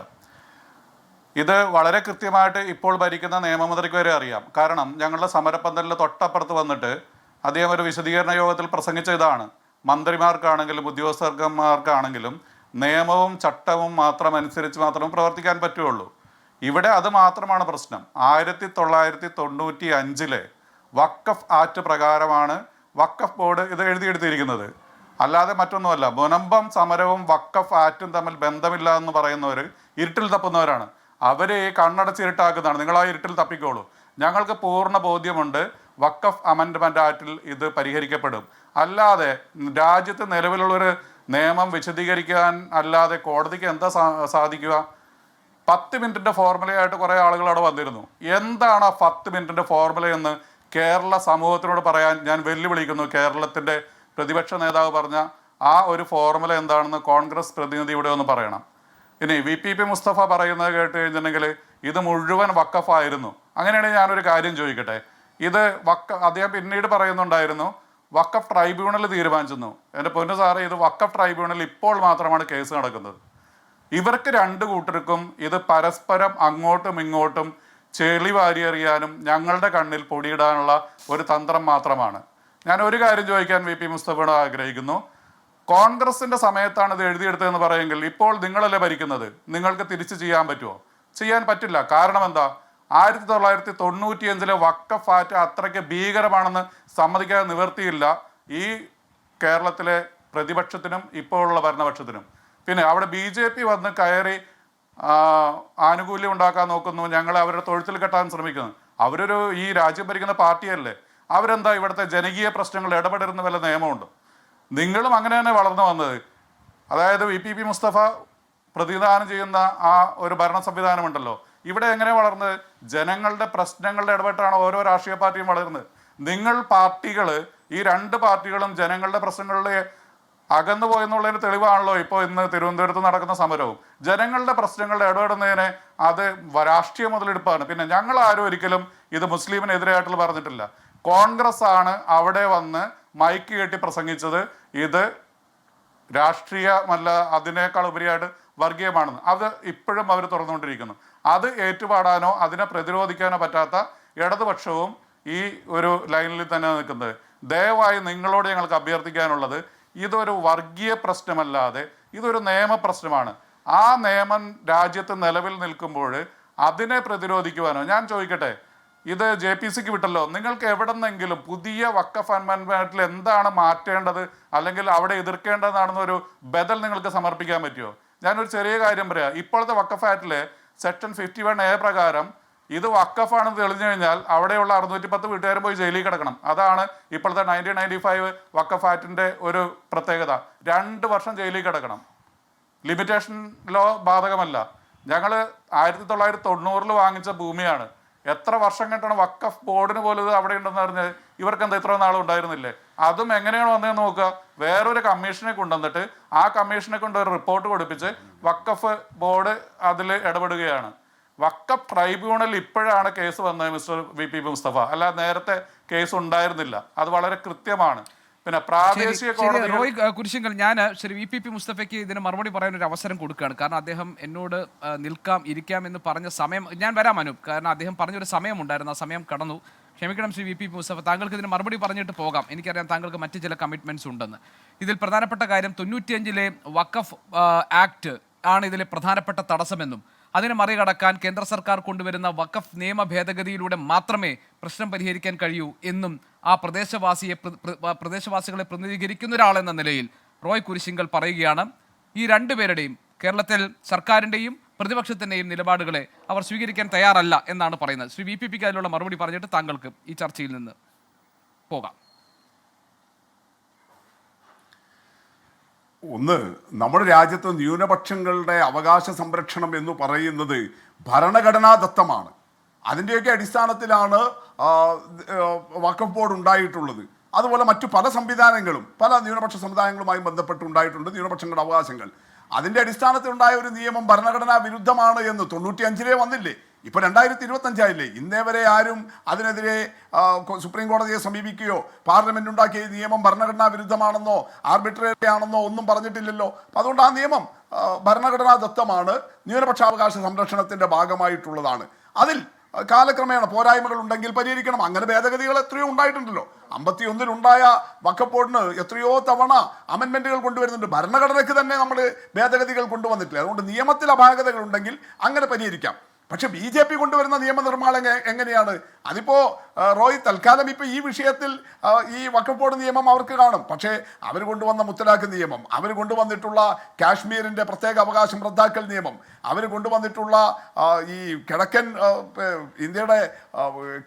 ഇത് വളരെ കൃത്യമായിട്ട് ഇപ്പോൾ ഭരിക്കുന്ന നിയമമന്ത്രിക്ക് വരെ അറിയാം. കാരണം ഞങ്ങളുടെ സമരപ്പന്തലിൽ തൊട്ടപ്പുറത്ത് വന്നിട്ട് അദ്ദേഹം ഒരു വിശദീകരണ യോഗത്തിൽ പ്രസംഗിച്ച ഇതാണ്: മന്ത്രിമാർക്കാണെങ്കിലും ഉദ്യോഗസ്ഥർമാർക്കാണെങ്കിലും നിയമവും ചട്ടവും മാത്രം അനുസരിച്ച് മാത്രമേ പ്രവർത്തിക്കാൻ പറ്റുള്ളൂ. ഇവിടെ അത് മാത്രമാണ് പ്രശ്നം. 1995 വഖഫ് ആക്ട് പ്രകാരമാണ് വഖഫ് ബോർഡ് ഇത് എഴുതിയെടുത്തിരിക്കുന്നത്, അല്ലാതെ മറ്റൊന്നുമല്ല. മുനമ്പം സമരവും വഖഫ് ആക്ടും തമ്മിൽ ബന്ധമില്ല എന്ന് പറയുന്നവർ ഇരുട്ടിൽ തപ്പുന്നവരാണ്. അവർ ഈ കണ്ണടച്ച് ഇരുട്ടാക്കുന്നതാണ്. നിങ്ങൾ ആ ഇരുട്ടിൽ തപ്പിക്കോളൂ. ഞങ്ങൾക്ക് പൂർണ്ണ ബോധ്യമുണ്ട് വഖഫ് അമെൻഡ്മെൻറ്റ് ആക്ടിൽ ഇത് പരിഹരിക്കപ്പെടും. അല്ലാതെ രാജ്യത്ത് നിലവിലുള്ളൊരു നിയമം വിശദീകരിക്കാൻ അല്ലാതെ കോടതിക്ക് എന്താ സാധിക്കുക? 10 മിനിറ്റിൻ്റെ ഫോർമുലയായിട്ട് കുറേ ആളുകൾ അവിടെ വന്നിരുന്നു. എന്താണ് ആ 10 മിനിറ്റിൻ്റെ ഫോർമുലയെന്ന് കേരള സമൂഹത്തിനോട് പറയാൻ ഞാൻ വെല്ലുവിളിക്കുന്നു. കേരളത്തിൻ്റെ പ്രതിപക്ഷ നേതാവ് പറഞ്ഞ ആ ഒരു ഫോർമുല എന്താണെന്ന് കോൺഗ്രസ് പ്രതിനിധി ഇവിടെ ഒന്ന് പറയണം. ഇനി VPP മുസ്തഫ പറയുന്നത് കേട്ട് കഴിഞ്ഞിട്ടുണ്ടെങ്കിൽ ഇത് മുഴുവൻ വക്കഫായിരുന്നു. അങ്ങനെയാണെങ്കിൽ ഞാനൊരു കാര്യം ചോദിക്കട്ടെ, ഇത് അദ്ദേഹം പിന്നീട് പറയുന്നുണ്ടായിരുന്നു വക്കഫ് ട്രൈബ്യൂണൽ തീരുമാനിച്ചെന്നു. എൻ്റെ പൊന്നു സാറേ, ഇത് വക്കഫ് ട്രൈബ്യൂണൽ ഇപ്പോൾ മാത്രമാണ് കേസ് നടക്കുന്നത്. ഇവർക്ക് രണ്ട് കൂട്ടർക്കും ഇത് പരസ്പരം അങ്ങോട്ടും ഇങ്ങോട്ടും ചെളി വാരിയെറിയാനും ഞങ്ങളുടെ കണ്ണിൽ പൊടിയിടാനുള്ള ഒരു തന്ത്രം മാത്രമാണ്. ഞാൻ ഒരു കാര്യം ചോദിക്കാൻ VP മുസ്തഫയോട് ആഗ്രഹിക്കുന്നു. കോൺഗ്രസിന്റെ സമയത്താണ് ഇത് എഴുതിയെടുത്തതെന്ന് പറയുമെങ്കിൽ ഇപ്പോൾ നിങ്ങളല്ലേ ഭരിക്കുന്നത്, നിങ്ങൾക്ക് തിരിച്ചു ചെയ്യാൻ പറ്റുമോ? ചെയ്യാൻ പറ്റില്ല. കാരണം എന്താ? 1995 വഖഫ് ആക്ട് അത്രയ്ക്ക് ഭീകരമാണെന്ന് സമ്മതിക്കാതെ നിവർത്തിയില്ല ഈ കേരളത്തിലെ പ്രതിപക്ഷത്തിനും ഇപ്പോഴുള്ള ഭരണപക്ഷത്തിനും. പിന്നെ അവിടെ BJP വന്ന് കയറി ആനുകൂല്യം ഉണ്ടാക്കാൻ നോക്കുന്നു, ഞങ്ങളെ അവരുടെ തൊഴുത്തിൽ കെട്ടാൻ ശ്രമിക്കുന്നു. അവരൊരു ഈ രാജ്യം ഭരിക്കുന്ന പാർട്ടിയല്ലേ, അവരെന്താ ഇവിടുത്തെ ജനകീയ പ്രശ്നങ്ങൾ ഇടപെടരുന്ന വല്ല നിയമമുണ്ടോ? നിങ്ങളും അങ്ങനെ തന്നെ വളർന്നു വന്നത്. അതായത് VPP മുസ്തഫ പ്രതിനിധാനം ചെയ്യുന്ന ആ ഒരു ഭരണ സംവിധാനമുണ്ടല്ലോ, ഇവിടെ എങ്ങനെ വളർന്നത്? ജനങ്ങളുടെ പ്രശ്നങ്ങളുടെ ഇടപെട്ടാണ് ഓരോ രാഷ്ട്രീയ പാർട്ടിയും വളർന്നത്. നിങ്ങൾ പാർട്ടികൾ, ഈ രണ്ട് പാർട്ടികളും ജനങ്ങളുടെ പ്രശ്നങ്ങളിലെ അകന്നു പോയെന്നുള്ളതിന് തെളിവാണല്ലോ ഇപ്പോൾ ഇന്ന് തിരുവനന്തപുരത്ത് നടക്കുന്ന സമരവും. ജനങ്ങളുടെ പ്രശ്നങ്ങളുടെ ഇടപെടുന്നതിനെ അത് രാഷ്ട്രീയ മുതലെടുപ്പാണ്. പിന്നെ ഞങ്ങൾ ആരും ഒരിക്കലും ഇത് മുസ്ലിമിനെതിരായിട്ടുള്ള പറഞ്ഞിട്ടില്ല. കോൺഗ്രസ് ആണ് അവിടെ വന്ന് മൈക്ക് കെട്ടി പ്രസംഗിച്ചത് ഇത് രാഷ്ട്രീയമല്ല, അതിനേക്കാൾ ഉപരിയായിട്ട് വർഗീയമാണെന്ന്. അത് ഇപ്പോഴും അവർ തുറന്നുകൊണ്ടിരിക്കുന്നു. അത് ഏറ്റുപാടാനോ അതിനെ പ്രതിരോധിക്കാനോ പറ്റാത്ത ഇടതുപക്ഷവും ഈ ഒരു ലൈനിൽ തന്നെ നിൽക്കുന്നത്. ദയവായി നിങ്ങളോട് ഞങ്ങൾക്ക് അഭ്യർത്ഥിക്കാനുള്ളത്, ഇതൊരു വർഗീയ പ്രശ്നമല്ലാതെ ഇതൊരു നിയമപ്രശ്നമാണ്. ആ നിയമം രാജ്യത്ത് നിലവിൽ നിൽക്കുമ്പോൾ അതിനെ പ്രതിരോധിക്കുവാനോ, ഞാൻ ചോദിക്കട്ടെ, ഇത് JPCക്ക് വിട്ടല്ലോ, നിങ്ങൾക്ക് എവിടെന്നെങ്കിലും പുതിയ വഖഫ് അമെൻഡ്മെന്റിൽ എന്താണ് മാറ്റേണ്ടത് അല്ലെങ്കിൽ അവിടെ എതിർക്കേണ്ടതാണെന്നൊരു ബദൽ നിങ്ങൾക്ക് സമർപ്പിക്കാൻ പറ്റുമോ? ഞാനൊരു ചെറിയ കാര്യം പറയാം. ഇപ്പോഴത്തെ വഖഫ് ആക്ടിലെ സെക്ഷൻ 51A പ്രകാരം ഇത് വഖഫാണെന്ന് തെളിഞ്ഞു കഴിഞ്ഞാൽ അവിടെയുള്ള 610 വീട്ടുകാരും പോയി ജയിലിൽ കിടക്കണം. അതാണ് ഇപ്പോഴത്തെ 1995 വഖഫ് ആക്ടിൻ്റെ ഒരു പ്രത്യേകത. 2 വർഷം ജയിലിൽ കിടക്കണം. ലിമിറ്റേഷൻ ലോ ബാധകമല്ല. ഞങ്ങൾ 1990 വാങ്ങിച്ച ഭൂമിയാണ്. എത്ര വർഷം കണ്ടാണ് വഖഫ് ബോർഡിന് പോലും ഇത് അവിടെ ഉണ്ടെന്ന് പറഞ്ഞത്? ഇവർക്ക് എന്താ ഇത്ര നാളും ഉണ്ടായിരുന്നില്ലേ? അതും എങ്ങനെയാണ് വന്നതെന്ന് നോക്കുക. വേറൊരു കമ്മീഷനെ കൊണ്ടുവന്നിട്ട് ആ കമ്മീഷനെ കൊണ്ട് ഒരു റിപ്പോർട്ട് കൊടുപ്പിച്ച് വഖഫ് ബോർഡ് അതിൽ ഇടപെടുകയാണ്. വഖഫ് ട്രൈബ്യൂണൽ ഇപ്പോഴാണ് കേസ് വന്നത് മിസ്റ്റർ VP മുസ്തഫ, അല്ല നേരത്തെ കേസ് ഉണ്ടായിരുന്നില്ല. അത് വളരെ കൃത്യമാണ്. പിന്നെ പ്രാദേശിക കോടതി റോയ് കുരിശിങ്കൽ, ഞാൻ ശ്രീ VP മുസ്തഫയ്ക്ക് ഇതിന് മറുപടി പറയാൻ ഒരു അവസരം കൊടുക്കുകയാണ്. കാരണം അദ്ദേഹം എന്നോട് നിൽക്കാം ഇരിക്കാം എന്ന് പറഞ്ഞ സമയം ഞാൻ വരാം അനൂപ്, കാരണം അദ്ദേഹം പറഞ്ഞൊരു സമയമുണ്ടായിരുന്നു, ആ സമയം കടന്നു. ക്ഷമിക്കണം ശ്രീ VP മുസ്തഫ, താങ്കൾക്ക് ഇതിന് മറുപടി പറഞ്ഞിട്ട് പോകാം. എനിക്കറിയാം താങ്കൾക്ക് മറ്റ് ചില കമ്മിറ്റ്മെന്റ്സ് ഉണ്ടെന്ന്. ഇതിൽ പ്രധാനപ്പെട്ട കാര്യം 95 വഖഫ് ആക്ട് ആണ് ഇതിലെ പ്രധാനപ്പെട്ട തടസ്സമെന്നും അതിനെ മറികടക്കാൻ കേന്ദ്ര സർക്കാർ കൊണ്ടുവരുന്ന വഖഫ് നിയമ ഭേദഗതിയിലൂടെ മാത്രമേ പ്രശ്നം പരിഹരിക്കാൻ കഴിയൂ എന്നും ആ പ്രദേശവാസികളെ പ്രതിനിധീകരിക്കുന്ന ഒരാളെന്ന നിലയിൽ റോയ് കുരിശിങ്കൽ പറയുകയാണ്. ഈ രണ്ടുപേരുടെയും, കേരളത്തിൽ സർക്കാരിൻ്റെയും പ്രതിപക്ഷത്തിൻ്റെയും നിലപാടുകളെ അവർ സ്വീകരിക്കാൻ തയ്യാറല്ല എന്നാണ് പറയുന്നത്. ശ്രീ VPക്ക് അതിലുള്ള മറുപടി പറഞ്ഞിട്ട് താങ്കൾക്ക് ഈ ചർച്ചയിൽ നിന്ന് പോകാം. ഒന്ന്, നമ്മുടെ രാജ്യത്ത് ന്യൂനപക്ഷങ്ങളുടെ അവകാശ സംരക്ഷണം എന്ന് പറയുന്നത് ഭരണഘടനാദത്തമാണ്. അതിൻ്റെയൊക്കെ അടിസ്ഥാനത്തിലാണ് വഖഫ് ബോർഡ് ഉണ്ടായിട്ടുള്ളത്. അതുപോലെ മറ്റു പല സംവിധാനങ്ങളും പല ന്യൂനപക്ഷ സമുദായങ്ങളുമായി ബന്ധപ്പെട്ടുണ്ടായിട്ടുണ്ട്. ന്യൂനപക്ഷങ്ങളുടെ അവകാശങ്ങൾ അതിൻ്റെ അടിസ്ഥാനത്തിലുണ്ടായ ഒരു നിയമം ഭരണഘടനാ വിരുദ്ധമാണ് എന്ന് 95 വന്നില്ലേ? ഇപ്പോൾ 2025 ഇന്നേ വരെ ആരും അതിനെതിരെ സുപ്രീം കോടതിയെ സമീപിക്കുകയോ പാർലമെന്റ് ഉണ്ടാക്കിയ നിയമം ഭരണഘടനാ വിരുദ്ധമാണെന്നോ ആർബിട്രറി ആണെന്നോ ഒന്നും പറഞ്ഞിട്ടില്ലല്ലോ. അതുകൊണ്ട് ആ നിയമം ഭരണഘടനാ ദത്തമാണ്, ന്യൂനപക്ഷാവകാശ സംരക്ഷണത്തിന്റെ ഭാഗമായിട്ടുള്ളതാണ്. അതിൽ കാലക്രമേണ പോരായ്മകൾ ഉണ്ടെങ്കിൽ പരിഹരിക്കണം. അങ്ങനെ ഭേദഗതികൾ എത്രയോ ഉണ്ടായിട്ടുണ്ടല്ലോ. 51 ഉണ്ടായ വഖഫ് ബോർഡിന് എത്രയോ തവണ അമെൻമെന്റുകൾ കൊണ്ടുവരുന്നുണ്ട്. ഭരണഘടനയ്ക്ക് തന്നെ നമ്മൾ ഭേദഗതികൾ കൊണ്ടുവന്നിട്ടില്ല. അതുകൊണ്ട് നിയമത്തിൽ അപാകതകൾ ഉണ്ടെങ്കിൽ അങ്ങനെ പരിഹരിക്കാം. പക്ഷെ BJP കൊണ്ടുവരുന്ന നിയമനിർമ്മാണം എങ്ങനെയാണ്? അതിപ്പോൾ റോയ് തൽക്കാലം ഇപ്പോൾ ഈ വിഷയത്തിൽ ഈ വഖഫ് ബോർഡ് നിയമം അവർക്ക് കാണും. പക്ഷേ അവർ കൊണ്ടുവന്ന മുത്തലാഖ് നിയമം, അവർ കൊണ്ടുവന്നിട്ടുള്ള കാശ്മീരിൻ്റെ പ്രത്യേക അവകാശം റദ്ദാക്കൽ നിയമം, അവർ കൊണ്ടുവന്നിട്ടുള്ള ഈ ഇന്ത്യയുടെ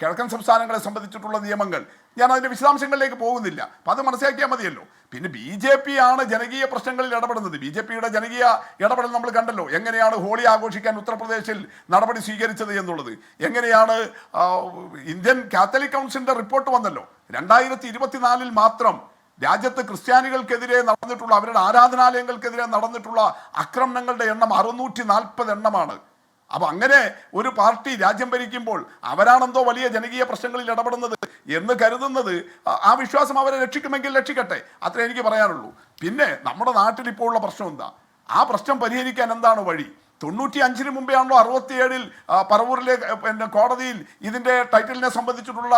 കിഴക്കൻ സംസ്ഥാനങ്ങളെ സംബന്ധിച്ചിട്ടുള്ള നിയമങ്ങൾ, ഞാൻ അതിൻ്റെ വിശദാംശങ്ങളിലേക്ക് പോകുന്നില്ല. അപ്പം അത് മനസ്സിലാക്കിയാൽ മതിയല്ലോ. പിന്നെ BJP ആണ് ജനകീയ പ്രശ്നങ്ങളിൽ ഇടപെടുന്നത്. BJPയുടെ ജനകീയ ഇടപെടൽ നമ്മൾ കണ്ടല്ലോ. എങ്ങനെയാണ് ഹോളി ആഘോഷിക്കാൻ ഉത്തർപ്രദേശിൽ നടപടി സ്വീകരിച്ചത് എന്നുള്ളത്. എങ്ങനെയാണ് ഇന്ത്യൻ കാത്തലിക് കൗൺസിലിൻ്റെ റിപ്പോർട്ട് വന്നല്ലോ. 2024 മാത്രം രാജ്യത്ത് ക്രിസ്ത്യാനികൾക്കെതിരെ നടന്നിട്ടുള്ള, അവരുടെ ആരാധനാലയങ്ങൾക്കെതിരെ നടന്നിട്ടുള്ള ആക്രമണങ്ങളുടെ എണ്ണം 640 എണ്ണമാണ്. അപ്പം അങ്ങനെ ഒരു പാർട്ടി രാജ്യം ഭരിക്കുമ്പോൾ അവരാണെന്തോ വലിയ ജനകീയ പ്രശ്നങ്ങളിൽ ഇടപെടുന്നത് എന്ന് കരുതുന്നത്, ആ വിശ്വാസം അവരെ രക്ഷിക്കുമെങ്കിൽ രക്ഷിക്കട്ടെ, അത്രേ എനിക്ക് പറയാനുള്ളൂ. പിന്നെ നമ്മുടെ നാട്ടിൽ ഇപ്പോൾ ഉള്ള പ്രശ്നം എന്താ? ആ പ്രശ്നം പരിഹരിക്കാൻ എന്താണ് വഴി? 95 മുമ്പേ ആണല്ലോ 67 പറവൂരിലെ പിന്നെ കോടതിയിൽ ഇതിൻ്റെ ടൈറ്റിലിനെ സംബന്ധിച്ചിട്ടുള്ള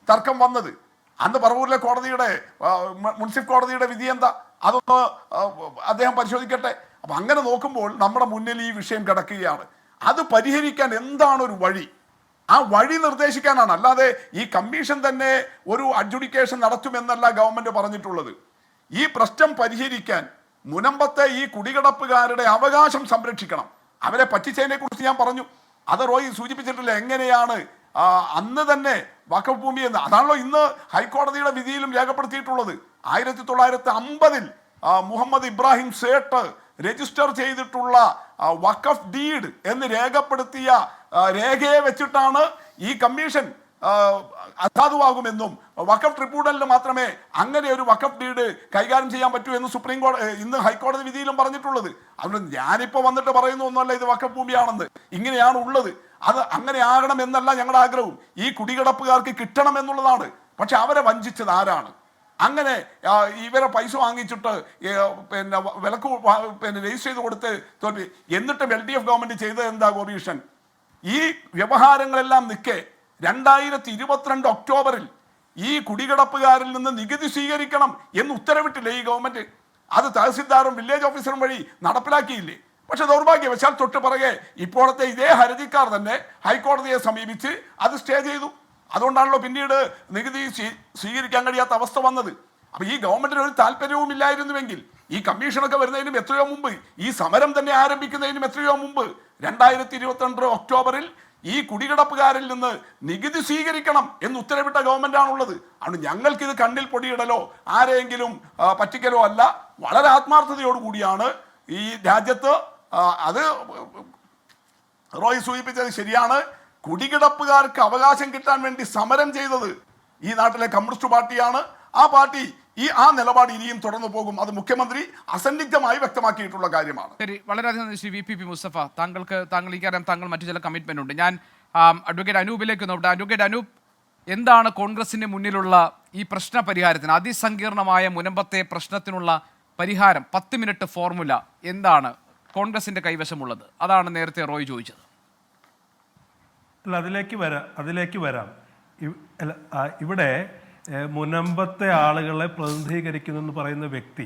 തർക്കം വന്നത്. അന്ന് പറവൂരിലെ കോടതിയുടെ മുൻസിഫ് കോടതിയുടെ വിധി എന്താ? അതൊന്ന് അദ്ദേഹം പരിശോധിക്കട്ടെ. അപ്പം അങ്ങനെ നോക്കുമ്പോൾ നമ്മുടെ മുന്നിൽ ഈ വിഷയം കിടക്കുകയാണ്. അത് പരിഹരിക്കാൻ എന്താണ് ഒരു വഴി? ആ വഴി നിർദ്ദേശിക്കാനാണ്. അല്ലാതെ ഈ കമ്മീഷൻ തന്നെ ഒരു അഡ്ജുഡിക്കേഷൻ നടത്തുമെന്നല്ല ഗവൺമെന്റ് പറഞ്ഞിട്ടുള്ളത്. ഈ പ്രശ്നം പരിഹരിക്കാൻ മുനമ്പത്തെ ഈ കുടികിടപ്പുകാരുടെ അവകാശം സംരക്ഷിക്കണം. അവരെ പറ്റിച്ചതിനെ കുറിച്ച് ഞാൻ പറഞ്ഞു. അത് റോയി സൂചിപ്പിച്ചിട്ടില്ല. എങ്ങനെയാണ് അന്ന് തന്നെ വഖഫ് ഭൂമി എന്ന്, അതാണല്ലോ ഇന്ന് ഹൈക്കോടതിയുടെ വിധിയിലും രേഖപ്പെടുത്തിയിട്ടുള്ളത്. 1950 മുഹമ്മദ് ഇബ്രാഹിം സേട്ട് രജിസ്റ്റർ ചെയ്തിട്ടുള്ള വഖഫ് ഡീഡ് എന്ന് രേഖപ്പെടുത്തിയ രേഖയെ വെച്ചിട്ടാണ് ഈ കമ്മീഷൻ അസാധുവാകുമെന്നും വഖഫ് ട്രിബ്യൂണലിന് മാത്രമേ അങ്ങനെ ഒരു വഖഫ് ഡീഡ് കൈകാര്യം ചെയ്യാൻ പറ്റൂ എന്ന് സുപ്രീം കോടതി ഇന്ന് ഹൈക്കോടതി വിധിയിലും പറഞ്ഞിട്ടുള്ളത്. അതുകൊണ്ട് ഞാനിപ്പോൾ വന്നിട്ട് പറയുന്ന ഒന്നുമല്ല ഇത് വഖഫ് ഭൂമിയാണെന്ന്, ഇങ്ങനെയാണ് ഉള്ളത്. അത് അങ്ങനെ ആകണം എന്നല്ല ഞങ്ങളുടെ ആഗ്രഹവും. ഈ കുടികിടപ്പുകാർക്ക് കിട്ടണം എന്നുള്ളതാണ്. പക്ഷെ അവരെ വഞ്ചിച്ചത് ആരാണ്? അങ്ങനെ ഇവരെ പൈസ വാങ്ങിച്ചിട്ട് പിന്നെ വിലക്ക് പിന്നെ രജിസ്റ്റർ ചെയ്ത് കൊടുത്ത് തോൽവി. എന്നിട്ടും LDF ഗവൺമെന്റ് ചെയ്തത് എന്താ ഗോപീഷൻ? ഈ വ്യവഹാരങ്ങളെല്ലാം നിൽക്കെ 2022 ഒക്ടോബറിൽ ഈ കുടികിടപ്പുകാരിൽ നിന്ന് നികുതി സ്വീകരിക്കണം എന്ന് ഉത്തരവിട്ടില്ലേ ഈ ഗവൺമെന്റ്? അത് തഹസിൽദാറും വില്ലേജ് ഓഫീസറും വഴി നടപ്പിലാക്കിയില്ലേ? പക്ഷെ ദൗർഭാഗ്യവശാൽ തൊട്ട് പിറകെ ഇപ്പോഴത്തെ ഇതേ ഹർജിക്കാർ തന്നെ ഹൈക്കോടതിയെ സമീപിച്ച് അത് സ്റ്റേ ചെയ്തു. അതുകൊണ്ടാണല്ലോ പിന്നീട് നികുതി സ്വീകരിക്കാൻ കഴിയാത്ത അവസ്ഥ വന്നത്. അപ്പം ഈ ഗവൺമെന്റിന് ഒരു താല്പര്യവും ഇല്ലായിരുന്നുവെങ്കിൽ ഈ കമ്മീഷനൊക്കെ വരുന്നതിനും എത്രയോ മുമ്പ്, ഈ സമരം തന്നെ ആരംഭിക്കുന്നതിനും എത്രയോ മുമ്പ് 2022 ഒക്ടോബറിൽ ഈ കുടികിടപ്പുകാരിൽ നിന്ന് നികുതി സ്വീകരിക്കണം എന്ന് ഉത്തരവിട്ട ഗവൺമെന്റ് ആണുള്ളത്. അതുകൊണ്ട് ഞങ്ങൾക്കിത് കണ്ണിൽ പൊടിയിടലോ ആരെങ്കിലും പറ്റിക്കലോ അല്ല. വളരെ ആത്മാർത്ഥതയോടുകൂടിയാണ് ഈ രാജ്യത്ത്, അത് റോയ് സൂചിപ്പിച്ചത് ശരിയാണ്, കുടികിടപ്പുകാർക്ക് അവകാശം കിട്ടാൻ വേണ്ടി സമരം ചെയ്തത് ഈ നാട്ടിലെ കമ്മ്യൂണിസ്റ്റ് പാർട്ടിയാണ്. ആ പാർട്ടി ആ നിലപാട് ഇനിയും തുടർന്നു പോകും. അത് മുഖ്യമന്ത്രി അസന്നിഗ്ധമായി വ്യക്തമാക്കിയിട്ടുള്ള കാര്യമാണ്. ശരി, വളരെയധികം ശ്രീ VPP മുസ്തഫ, താങ്കൾ എനിക്കറിയാം താങ്കൾ മറ്റു ചില കമ്മിറ്റ്മെന്റ് ഉണ്ട്. ഞാൻ അഡ്വക്കേറ്റ് അനൂപിലേക്ക് നോക്കട്ടെ. അഡ്വക്കേറ്റ് അനൂപ്, എന്താണ് കോൺഗ്രസിന്റെ മുന്നിലുള്ള ഈ പ്രശ്ന പരിഹാരത്തിന്, അതിസങ്കീർണമായ മുനമ്പത്തെ പ്രശ്നത്തിനുള്ള പരിഹാരം? 10 മിനിറ്റ് ഫോർമുല എന്താണ് കോൺഗ്രസിന്റെ കൈവശമുള്ളത്? അതാണ് നേരത്തെ റോയ് ചോദിച്ചത്. അല്ല, അതിലേക്ക് വരാം. ഇവിടെ മുനമ്പത്തെ ആളുകളെ പ്രതിനിധീകരിക്കുന്നു എന്ന് പറയുന്ന വ്യക്തി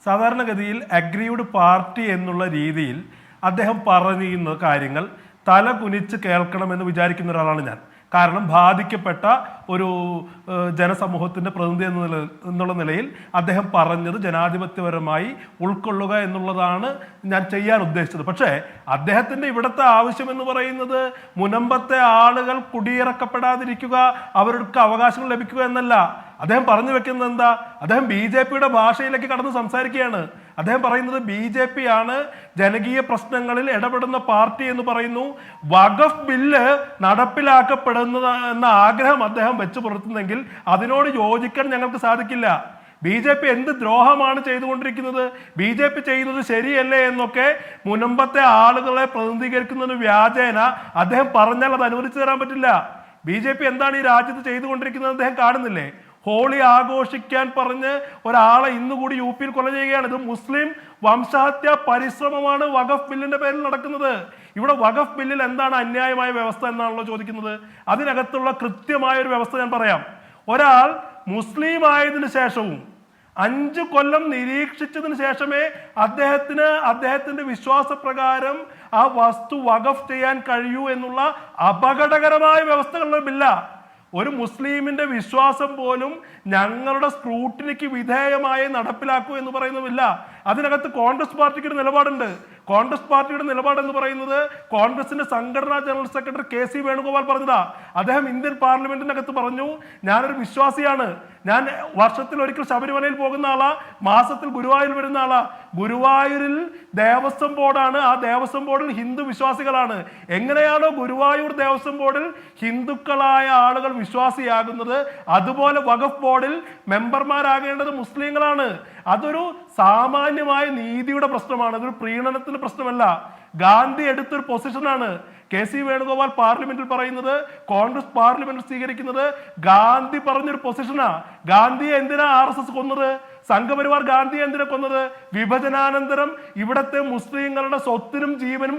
സാധാരണഗതിയിൽ അഗ്രീവ്ഡ് പാർട്ടി എന്നുള്ള രീതിയിൽ അദ്ദേഹം പറയുന്ന കാര്യങ്ങൾ തല കുനിച്ച് കേൾക്കണമെന്ന് വിചാരിക്കുന്ന ഒരാളാണ് ഞാൻ. കാരണം ബാധിക്കപ്പെട്ട ഒരു ജനസമൂഹത്തിൻ്റെ പ്രതിനിധി എന്നുള്ള നിലയിൽ അദ്ദേഹം പറഞ്ഞത് ജനാധിപത്യപരമായി ഉൾക്കൊള്ളുക എന്നുള്ളതാണ് ഞാൻ ചെയ്യാൻ ഉദ്ദേശിച്ചത്. പക്ഷേ അദ്ദേഹത്തിൻ്റെ ഇവിടുത്തെ ആവശ്യം എന്ന് പറയുന്നത് മുനമ്പത്തെ ആളുകൾ കുടിയിറക്കപ്പെടാതിരിക്കുക, അവർക്ക് അവകാശങ്ങൾ ലഭിക്കുക എന്നല്ല. അദ്ദേഹം പറഞ്ഞു വെക്കുന്നത് എന്താ? അദ്ദേഹം BJPയുടെ ഭാഷയിലേക്ക് കടന്ന് സംസാരിക്കുകയാണ്. അദ്ദേഹം പറയുന്നത് BJP ആണ് ജനകീയ പ്രശ്നങ്ങളിൽ ഇടപെടുന്ന പാർട്ടി എന്ന് പറയുന്നു. വഖഫ് ബില്ല് നടപ്പിലാക്കപ്പെടുന്നത് എന്ന ആഗ്രഹം അദ്ദേഹം വെച്ച് പുലർത്തുന്നെങ്കിൽ അതിനോട് യോജിക്കാൻ ഞങ്ങൾക്ക് സാധിക്കില്ല. BJP എന്ത് ദ്രോഹമാണ് ചെയ്തുകൊണ്ടിരിക്കുന്നത്, BJP ചെയ്യുന്നത് ശരിയല്ലേ എന്നൊക്കെ മുനമ്പത്തെ ആളുകളെ പ്രതിനിധീകരിക്കുന്ന വ്യാജേന അദ്ദേഹം പറഞ്ഞാൽ അത് അനുവദിച്ചു തരാൻ പറ്റില്ല. BJP എന്താണ് ഈ രാജ്യത്ത് ചെയ്തുകൊണ്ടിരിക്കുന്നത് അദ്ദേഹം കാണുന്നില്ലേ? ഹോളി ആഘോഷിക്കാൻ പറഞ്ഞ് ഒരാളെ ഇന്നുകൂടി UP കൊല ചെയ്യുകയാണ്. ഇത് മുസ്ലിം വംശഹത്യ പരിശ്രമമാണ് വഖഫ് ബില്ലിന്റെ പേരിൽ നടക്കുന്നത്. ഇവിടെ വഖഫ് ബില്ലിൽ എന്താണ് അന്യായമായ വ്യവസ്ഥ എന്നാണല്ലോ ചോദിക്കുന്നത്. അതിനകത്തുള്ള കൃത്യമായ ഒരു വ്യവസ്ഥ ഞാൻ പറയാം. ഒരാൾ മുസ്ലിം ആയതിനു ശേഷവും 5 കൊല്ലം നിരീക്ഷിച്ചതിന് ശേഷമേ അദ്ദേഹത്തിന്റെ വിശ്വാസപ്രകാരം ആ വസ്തു വഖഫ് ചെയ്യാൻ കഴിയൂ എന്നുള്ള അപകടകരമായ വ്യവസ്ഥകളുടെ ബില്ല. ഒരു മുസ്ലിമിന്റെ വിശ്വാസം പോലും ഞങ്ങളുടെ സ്ക്രൂട്ടിനിക്ക് വിധേയമായി നടപ്പിലാക്കൂ എന്ന് പറയുന്നതില്ല. അതിനകത്ത് കോൺഗ്രസ് പാർട്ടിക്ക് ഒരു നിലപാടുണ്ട്. കോൺഗ്രസ് പാർട്ടിയുടെ നിലപാടെന്ന് പറയുന്നത് കോൺഗ്രസിന്റെ സംഘടനാ ജനറൽ സെക്രട്ടറി KC വേണുഗോപാൽ പറഞ്ഞതാ. അദ്ദേഹം ഇന്ത്യൻ പാർലമെന്റിനകത്ത് പറഞ്ഞു, ഞാനൊരു വിശ്വാസിയാണ്, ഞാൻ വർഷത്തിൽ ഒരിക്കൽ ശബരിമലയിൽ പോകുന്ന ആളാ, മാസത്തിൽ ഗുരുവായൂർ വരുന്ന ആളാ. ഗുരുവായൂരിൽ ദേവസ്വം ബോർഡാണ്, ആ ദേവസ്വം ബോർഡിൽ ഹിന്ദു വിശ്വാസികളാണ്. എങ്ങനെയാണോ ഗുരുവായൂർ ദേവസ്വം ബോർഡിൽ ഹിന്ദുക്കളായ ആളുകൾ വിശ്വാസിയാകുന്നത്, അതുപോലെ വഖഫ് ബോർഡിൽ മെമ്പർമാരാകേണ്ടത് മുസ്ലിങ്ങളാണ്. അതൊരു സാമാന്യമായ നീതിയുടെ പ്രശ്നമാണ്, അതൊരു പ്രീണനത്തിന്റെ പ്രശ്നമല്ല. ഗാന്ധി എടുത്തൊരു പൊസിഷനാണ്. KC വേണുഗോപാൽ പാർലമെന്റിൽ പറയുന്നത്, കോൺഗ്രസ് പാർലമെന്റിൽ സ്വീകരിക്കുന്നത് ഗാന്ധി പറഞ്ഞൊരു പൊസിഷനാ. ഗാന്ധിയെ എന്തിനാ RSS കൊന്നത്? സംഘപരിവാർ ഗാന്ധിയെ എന്തിനാ കൊന്നത്? വിഭജനാനന്തരം ഇവിടത്തെ മുസ്ലിങ്ങളുടെ സ്വത്തിനും ജീവനും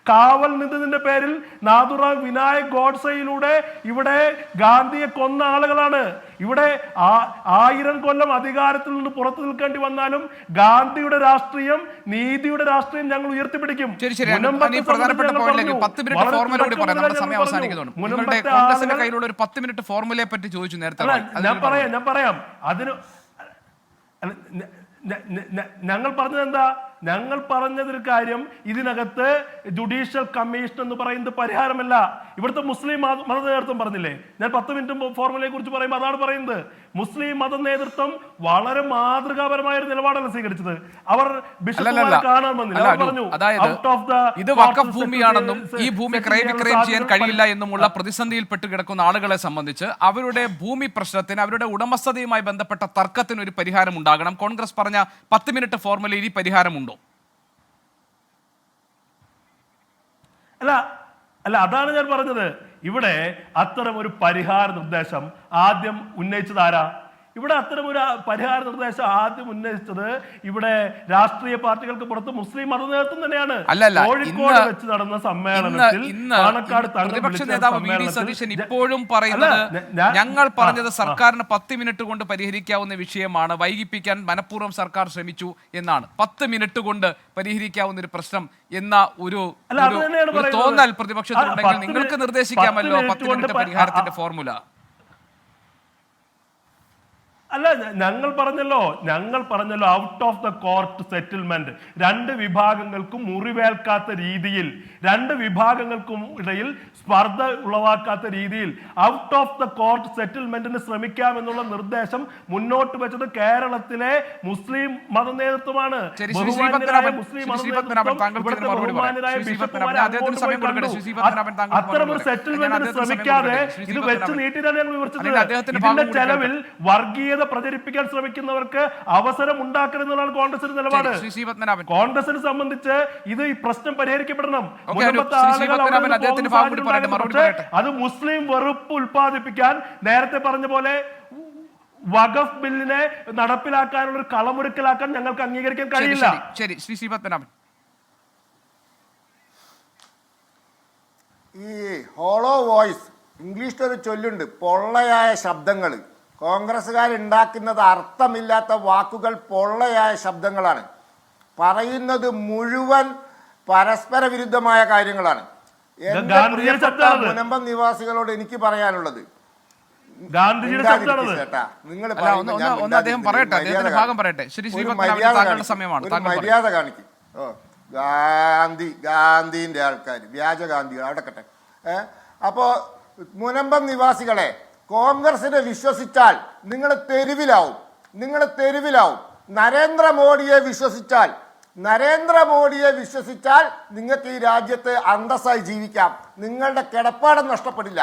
കാവൽ നിന്നതിന്റെ പേരിൽ നാഥുറാം വിനായക് ഗോഡ്സയിലൂടെ ഇവിടെ ഗാന്ധിയെ കൊന്ന ആളുകളാണ്. ഇവിടെ 1000 കൊല്ലം അധികാരത്തിൽ നിന്ന് പുറത്തു നിൽക്കേണ്ടി വന്നാലും ഗാന്ധിയുടെ രാഷ്ട്രീയം, നീതിയുടെ രാഷ്ട്രീയം ഞങ്ങൾ ഉയർത്തിപ്പിടിക്കും. പ്രധാനപ്പെട്ട പോയിന്റിലേക്ക് 10 മിനിറ്റ് ഫോർമുല കൂടി പറയാം, നമ്മുടെ സമയം അവസാനിക്കുന്നുണ്ട്. നിങ്ങളുടെ കോൺഗ്രസിന്റെ കയ്യിലുള്ള ഒരു 10 മിനിറ്റ് ഫോർമുലയെ പറ്റി ചോദിച്ചു നേരത്തെ. ഞാൻ പറയാം അതിന് ഞങ്ങൾ പറഞ്ഞത് എന്താ? ഞങ്ങൾ പറഞ്ഞതൊരു കാര്യം, ഇതിനകത്ത് ജുഡീഷ്യൽ കമ്മീഷൻ എന്ന് പറയുന്നത് പരിഹാരമല്ല. ഇവിടുത്തെ മുസ്ലിം മത നേതൃത്വം പറഞ്ഞില്ലേ, ഞാൻ 10 മിനിറ്റ് ഫോർമുലയെ കുറിച്ച് പറയുമ്പോൾ അതാണ് പറയുന്നത്. മുസ്ലിം മത നേതൃത്വം വളരെ മാതൃകാപരമായ ഒരു നിലപാടല്ല സ്വീകരിച്ചത്. അവർ ബിഷപ്പുമാരെ കാണാൻ വന്നില്ല, പറഞ്ഞു ഇത് വഖഫ് ഭൂമിയാണെന്നും ഈ ഭൂമി ക്രയവിക്രയം ചെയ്യാൻ കഴിയില്ല എന്നുമുള്ള പ്രതിസന്ധിയിൽപ്പെട്ട് കിടക്കുന്ന ആളുകളെ സംബന്ധിച്ച് അവരുടെ ഭൂമി പ്രശ്നത്തിന്, അവരുടെ ഉടമസ്ഥതയുമായി ബന്ധപ്പെട്ട തർക്കത്തിന് ഒരു പരിഹാരം ഉണ്ടാകണം. കോൺഗ്രസ് പറഞ്ഞ 10 മിനിറ്റ് ഫോർമുലയിൽ ഈ പരിഹാരമുണ്ടോ? അല്ല, അതാണ് ഞാൻ പറഞ്ഞത്. ഇവിടെ അത്തരം ഒരു പരിഹാര നിർദ്ദേശം ആദ്യം ഉന്നയിച്ചത് ആരാ? ഇവിടെ അത്തരം ഒരു പരിഹാര നിർദ്ദേശം ആദ്യം ഉന്നയിച്ചത് ഇവിടെ രാഷ്ട്രീയ പാർട്ടികൾക്ക് പുറത്ത് മുസ്ലിം മത നേതൃത്വം തന്നെയാണ്. കോഴിക്കോട് വെച്ച് നടന്ന സമ്മേളനത്തിൽ പാണക്കാട് പ്രതിപക്ഷ നേതാവ് VD സതീശൻ ഇപ്പോഴും പറയുന്നത്, ഞങ്ങൾ പറഞ്ഞത് സർക്കാരിന് 10 മിനിറ്റ് കൊണ്ട് പരിഹരിക്കാവുന്ന വിഷയമാണ്, വൈകിപ്പിക്കാൻ മനഃപൂർവ്വം സർക്കാർ ശ്രമിച്ചു എന്നാണ്. 10 മിനിറ്റ് കൊണ്ട് പരിഹരിക്കാവുന്ന ഒരു പ്രശ്നം എന്ന ഒരു തോന്നൽ പ്രതിപക്ഷത്തിനുണ്ടെങ്കിൽ നിങ്ങൾക്ക് നിർദ്ദേശിക്കാമല്ലോ 10 മിനിറ്റ് പരിഹാരത്തിന്റെ ഫോർമുല. അല്ല, ഞങ്ങൾ പറഞ്ഞല്ലോ out of the court settlement, രണ്ട് വിഭാഗങ്ങൾക്കും മുറിവേൽക്കാത്ത രീതിയിൽ, രണ്ട് വിഭാഗങ്ങൾക്കും ഇടയിൽ സ്പർദ്ധ ഉളവാക്കാത്ത രീതിയിൽ ഔട്ട് ഓഫ് ദ കോർട്ട് സെറ്റിൽമെന്റിന് ശ്രമിക്കാമെന്നുള്ള നിർദ്ദേശം മുന്നോട്ട് വെച്ചത് കേരളത്തിലെ മുസ്ലിം മത നേതൃത്വമാണ്. അത്തരമൊരു സെറ്റിൽമെന്റിന് ശ്രമിക്കാതെ ഇത് വെച്ച് നീട്ടിയിട്ടാണ് ഞങ്ങൾ വിമർശിച്ചത്. ഇതിന്റെ ചെലവിൽ വർഗീയത പ്രചരിപ്പിക്കാൻ ശ്രമിക്കുന്നവർക്ക് അവസരം ഉണ്ടാക്കണമെന്നുള്ളതാണ് കോൺഗ്രസിന്റെ നിലപാട്. കോൺഗ്രസിനെ സംബന്ധിച്ച് ഇത് ഈ പ്രശ്നം പരിഹരിക്കപ്പെടണം. അത് മുസ്ലിം വെറുപ്പ് ഉൽപ്പാദിപ്പിക്കാൻ, നേരത്തെ പറഞ്ഞ പോലെ വഖഫ് ബില്ലിനെ നടപ്പിലാക്കാനുള്ള ഒരു കളമൊരുക്കലാക്കാൻ ഞങ്ങൾക്ക് അംഗീകരിക്കാൻ കഴിയില്ല. ശരി, ശ്രീ ശ്രീപത്മനാഭൻ. ഈ ഹോളോ വോയിസ്, ഇംഗ്ലീഷിലൊരു ചൊല്ലുണ്ട്, പൊള്ളയായ ശബ്ദങ്ങൾ. കോൺഗ്രസ്സുകാരുണ്ടാക്കുന്നത് അർത്ഥമില്ലാത്ത വാക്കുകൾ, പൊള്ളയായ ശബ്ദങ്ങളാണ്. പറയുന്നത് മുഴുവൻ പരസ്പര വിരുദ്ധമായ കാര്യങ്ങളാണ്. എന്റെ പ്രിയപ്പെട്ട മുനമ്പം നിവാസികളോട് എനിക്ക് പറയാനുള്ളത്, നിങ്ങൾ മര്യാദ കാണിക്കും. ഗാന്ധിന്റെ ആൾക്കാർ, വ്യാജ ഗാന്ധികൾ അടക്കട്ടെ. അപ്പോ മുനമ്പം നിവാസികളെ, കോൺഗ്രസിനെ വിശ്വസിച്ചാൽ നിങ്ങൾ തെരുവിലാവും. നരേന്ദ്രമോദിയെ വിശ്വസിച്ചാൽ നിങ്ങൾക്ക് ഈ രാജ്യത്ത് അന്തസ്സായി ജീവിക്കാം. നിങ്ങളുടെ കിടപ്പാടം നഷ്ടപ്പെടില്ല.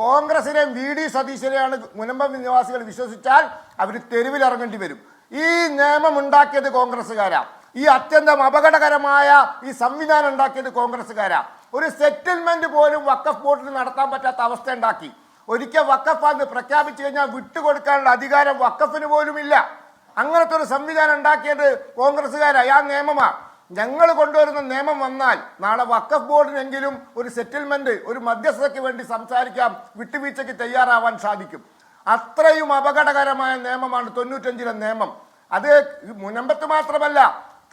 കോൺഗ്രസിനെയും VD സതീശനെയാണ് മുനമ്പം നിവാസികൾ വിശ്വസിച്ചാൽ അവർ തെരുവിലിറങ്ങേണ്ടി വരും. ഈ നിയമം ഉണ്ടാക്കിയത് കോൺഗ്രസ്സുകാരാ. ഈ അത്യന്തം അപകടകരമായ ഈ സംവിധാനം ഉണ്ടാക്കിയത് കോൺഗ്രസ്സുകാരാ. ഒരു സെറ്റിൽമെന്റ് പോലും വഖഫ് ബോർഡിന് നടത്താൻ പറ്റാത്ത അവസ്ഥ ഉണ്ടാക്കി. ഒരിക്കൽ വഖഫ് എന്ന് പ്രഖ്യാപിച്ചു കഴിഞ്ഞാൽ വിട്ടുകൊടുക്കാനുള്ള അധികാരം വഖഫിന് പോലും ഇല്ല. അങ്ങനത്തെ ഒരു സംവിധാനം ഉണ്ടാക്കിയത് കോൺഗ്രസ്സുകാരായ ആ നിയമമാണ്. ഞങ്ങൾ കൊണ്ടുവരുന്ന നിയമം വന്നാൽ നാളെ വഖഫ് ബോർഡിനെങ്കിലും ഒരു സെറ്റിൽമെന്റ്, ഒരു മധ്യസ്ഥതയ്ക്ക് വേണ്ടി സംസാരിക്കാം, വിട്ടുവീഴ്ചയ്ക്ക് തയ്യാറാവാൻ സാധിക്കും. അത്രയും അപകടകരമായ നിയമമാണ് 95-ലെ നിയമം. അത് മുനമ്പത്ത് മാത്രമല്ല,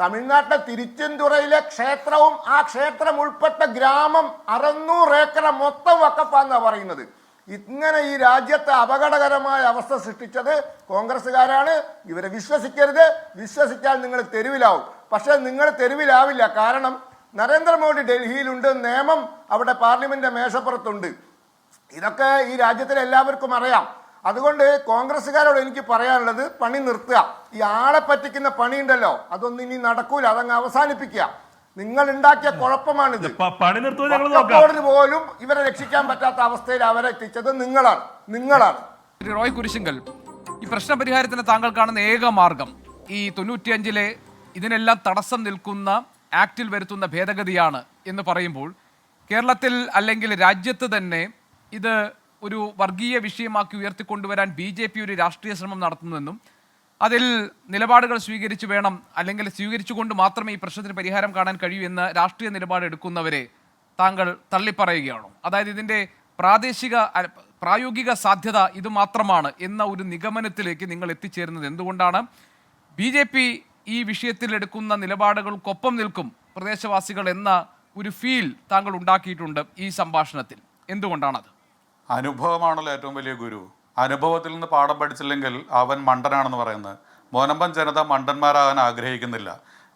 തമിഴ്നാട്ടിലെ തിരുച്ചെന്തുറയിലെ ക്ഷേത്രവും ആ ക്ഷേത്രം ഉൾപ്പെട്ട ഗ്രാമം 600 ഏക്കർ മൊത്തം വഖഫാന്നാണ് പറയുന്നത്. ഇങ്ങനെ ഈ രാജ്യത്തെ അപകടകരമായ അവസ്ഥ സൃഷ്ടിച്ചത് കോൺഗ്രസ്സുകാരാണ്. ഇവരെ വിശ്വസിക്കരുത്. വിശ്വസിച്ചാൽ നിങ്ങൾ തെരുവിലാവും. പക്ഷെ നിങ്ങൾ തെരുവിലാവില്ല. കാരണം നരേന്ദ്രമോദി ഡൽഹിയിലുണ്ട്, നിയമം അവിടെ പാർലമെന്റ് മേശപ്പുറത്തുണ്ട്. ഇതൊക്കെ ഈ രാജ്യത്തിലെ എല്ലാവർക്കും അറിയാം. അതുകൊണ്ട് കോൺഗ്രസ്സുകാരോട് എനിക്ക് പറയാനുള്ളത്, പണി നിർത്തുക. ഈ ആളെ പറ്റിക്കുന്ന പണിയുണ്ടല്ലോ, അതൊന്നും ഇനി നടക്കൂല, അതങ്ങ് അവസാനിപ്പിക്കുക. നിങ്ങൾ ഉണ്ടാക്കിയ കുഴപ്പമാണിത്. കോടതി പോലും ഇവരെ രക്ഷിക്കാൻ പറ്റാത്ത അവസ്ഥയിൽ അവരെ എത്തിച്ചത് നിങ്ങളാണ്. റോയ് കുരിശിങ്കൽ, ഈ പ്രശ്ന പരിഹാരത്തിന് താങ്കൾ കാണുന്ന ഏക മാർഗം ഈ 95-ലെ ഇതിനെല്ലാം തടസ്സം നിൽക്കുന്ന ആക്ടിൽ വരുത്തുന്ന ഭേദഗതിയാണ് എന്ന് പറയുമ്പോൾ, കേരളത്തിൽ അല്ലെങ്കിൽ രാജ്യത്ത് തന്നെ ഇത് ഒരു വർഗീയ വിഷയമാക്കി ഉയർത്തിക്കൊണ്ടുവരാൻ BJP ഒരു രാഷ്ട്രീയ ശ്രമം നടത്തുന്നുവെന്നും അതിൽ നിലപാടുകൾ സ്വീകരിച്ചു വേണം, അല്ലെങ്കിൽ സ്വീകരിച്ചുകൊണ്ട് മാത്രമേ ഈ പ്രശ്നത്തിന് പരിഹാരം കാണാൻ കഴിയൂ എന്ന് രാഷ്ട്രീയ നിലപാട് എടുക്കുന്നവരെ താങ്കൾ തള്ളിപ്പറയുകയാണോ? അതായത് ഇതിൻ്റെ പ്രായോഗിക സാധ്യത ഇത് മാത്രമാണ് എന്ന ഒരു നിഗമനത്തിലേക്ക് നിങ്ങൾ എത്തിച്ചേരുന്നത് എന്തുകൊണ്ടാണ്? BJP ഈ വിഷയത്തിൽ എടുക്കുന്ന നിലപാടുകൾക്കൊപ്പം നിൽക്കും പ്രദേശവാസികൾ എന്ന ഒരു ഫീൽ താങ്കൾ ഉണ്ടാക്കിയിട്ടുണ്ട് ഈ സംഭാഷണത്തിൽ. എന്തുകൊണ്ടാണത്? അനുഭവമാണല്ലോ ഏറ്റവും വലിയ ഗുരു. അനുഭവത്തിൽ നിന്ന് പാഠം പഠിച്ചില്ലെങ്കിൽ അവൻ മണ്ടനാണെന്ന് പറയുന്നത്. മോനമ്പൻ ജനത മണ്ടന്മാരാകാൻ ആഗ്രഹിക്കുന്നില്ല.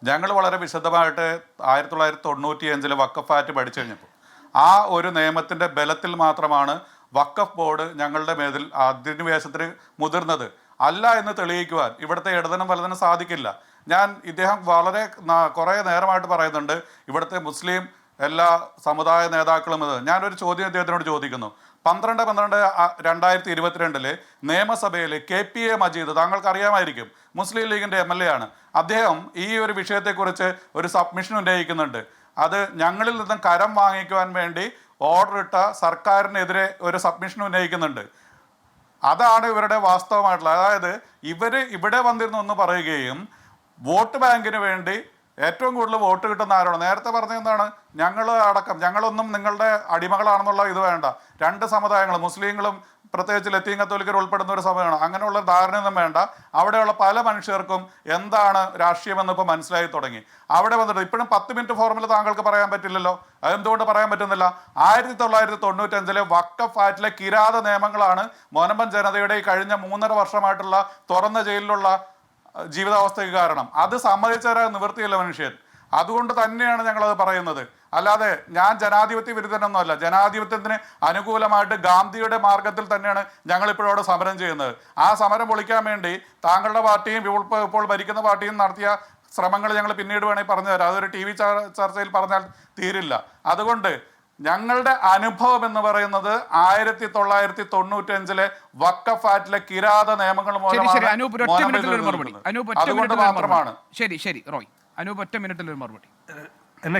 ഞങ്ങൾ വളരെ വിശദമായിട്ട് 1995 വഖഫ് ആക്ട് പഠിച്ചു കഴിഞ്ഞപ്പോൾ ആ ഒരു നിയമത്തിൻ്റെ ബലത്തിൽ മാത്രമാണ് വഖഫ് ബോർഡ് ഞങ്ങളുടെ മേതിൽ അധിനിവേശത്തിന് മുതിർന്നത്. അല്ല എന്ന് തെളിയിക്കുവാൻ ഇവിടുത്തെ ഇടതിനും വലതിനും സാധിക്കില്ല. ഇദ്ദേഹം വളരെ കുറേ നേരമായിട്ട് പറയുന്നുണ്ട് ഇവിടുത്തെ മുസ്ലിം എല്ലാ സമുദായ നേതാക്കളും. ഞാനൊരു ചോദ്യം അദ്ദേഹത്തിനോട് ചോദിക്കുന്നു. 12/12/2022 നിയമസഭയിൽ KPA മജീദ്, താങ്കൾക്ക് അറിയാമായിരിക്കും, മുസ്ലിം ലീഗിൻ്റെ MLA ആണ്. അദ്ദേഹം ഈ ഒരു വിഷയത്തെക്കുറിച്ച് ഒരു സബ്മിഷൻ ഉന്നയിക്കുന്നുണ്ട്. അത് ഞങ്ങളിൽ നിന്നും കരം വാങ്ങിക്കുവാൻ വേണ്ടി ഓർഡർ ഇട്ട സർക്കാരിനെതിരെ ഒരു സബ്മിഷൻ ഉന്നയിക്കുന്നുണ്ട്. അതാണ് ഇവരുടെ വാസ്തവമായിട്ടുള്ള, അതായത് ഇവിടെ വന്നിരുന്നു എന്ന് പറയുകയും വോട്ട് ബാങ്കിന് വേണ്ടി ഏറ്റവും കൂടുതൽ വോട്ട് കിട്ടുന്ന ആരാണ്? നേരത്തെ പറഞ്ഞ എന്താണ്, ഞങ്ങളൊന്നും നിങ്ങളുടെ അടിമകളാണെന്നുള്ള ഇത് വേണ്ട. രണ്ട് സമുദായങ്ങൾ, മുസ്ലിങ്ങളും പ്രത്യേകിച്ച് ലത്തീൻ കത്തോലിക്കർ ഉൾപ്പെടുന്ന ഒരു സഭയാണ്. അങ്ങനെയുള്ള ധാരണയൊന്നും വേണ്ട. അവിടെയുള്ള പല മനുഷ്യർക്കും എന്താണ് രാഷ്ട്രീയമെന്ന് ഇപ്പോൾ മനസ്സിലായി തുടങ്ങി. അവിടെ വന്നിട്ട് ഇപ്പോഴും 10 മിനിറ്റ് ഫോർമുല താങ്കൾക്ക് പറയാൻ പറ്റില്ലല്ലോ. അതെന്തുകൊണ്ട് പറയാൻ പറ്റുന്നില്ല? 1995 വഖഫ് ആക്ടിലെ കിരാത നിയമങ്ങളാണ് മോനമ്പൻ ജനതയുടെ ഈ കഴിഞ്ഞ 3.5 വർഷമായിട്ടുള്ള തുറന്ന ജയിലിലുള്ള ജീവിതാവസ്ഥയ്ക്ക് കാരണം. അത് സമ്മതിച്ചു തരാൻ നിവൃത്തിയില്ല മനുഷ്യൻ. അതുകൊണ്ട് തന്നെയാണ് ഞങ്ങളത് പറയുന്നത്. അല്ലാതെ ഞാൻ ജനാധിപത്യ വിരുദ്ധനൊന്നുമല്ല. ജനാധിപത്യത്തിന് അനുകൂലമായിട്ട് ഗാന്ധിയുടെ മാർഗത്തിൽ തന്നെയാണ് ഞങ്ങളിപ്പോഴും അവിടെ സമരം ചെയ്യുന്നത്. ആ സമരം പൊളിക്കാൻ വേണ്ടി താങ്കളുടെ പാർട്ടിയും ഇപ്പോൾ ഭരിക്കുന്ന പാർട്ടിയും നടത്തിയ ശ്രമങ്ങൾ ഞങ്ങൾ പിന്നീട് വേണമെങ്കിൽ പറഞ്ഞു തരാം. അതൊരു TV ചർച്ചയിൽ പറഞ്ഞാൽ തീരില്ല. അതുകൊണ്ട് ഞങ്ങളുടെ അനുഭവം എന്ന് പറയുന്നത് 1995 വഖഫ് ആക്ടിലെ കിരാത നിയമങ്ങൾ അതുകൊണ്ട് മാത്രമാണ്. ശരി റോയ്, അനൂപ് 1 മിനിറ്റിൽ ഒരു മറുപടി. അല്ല,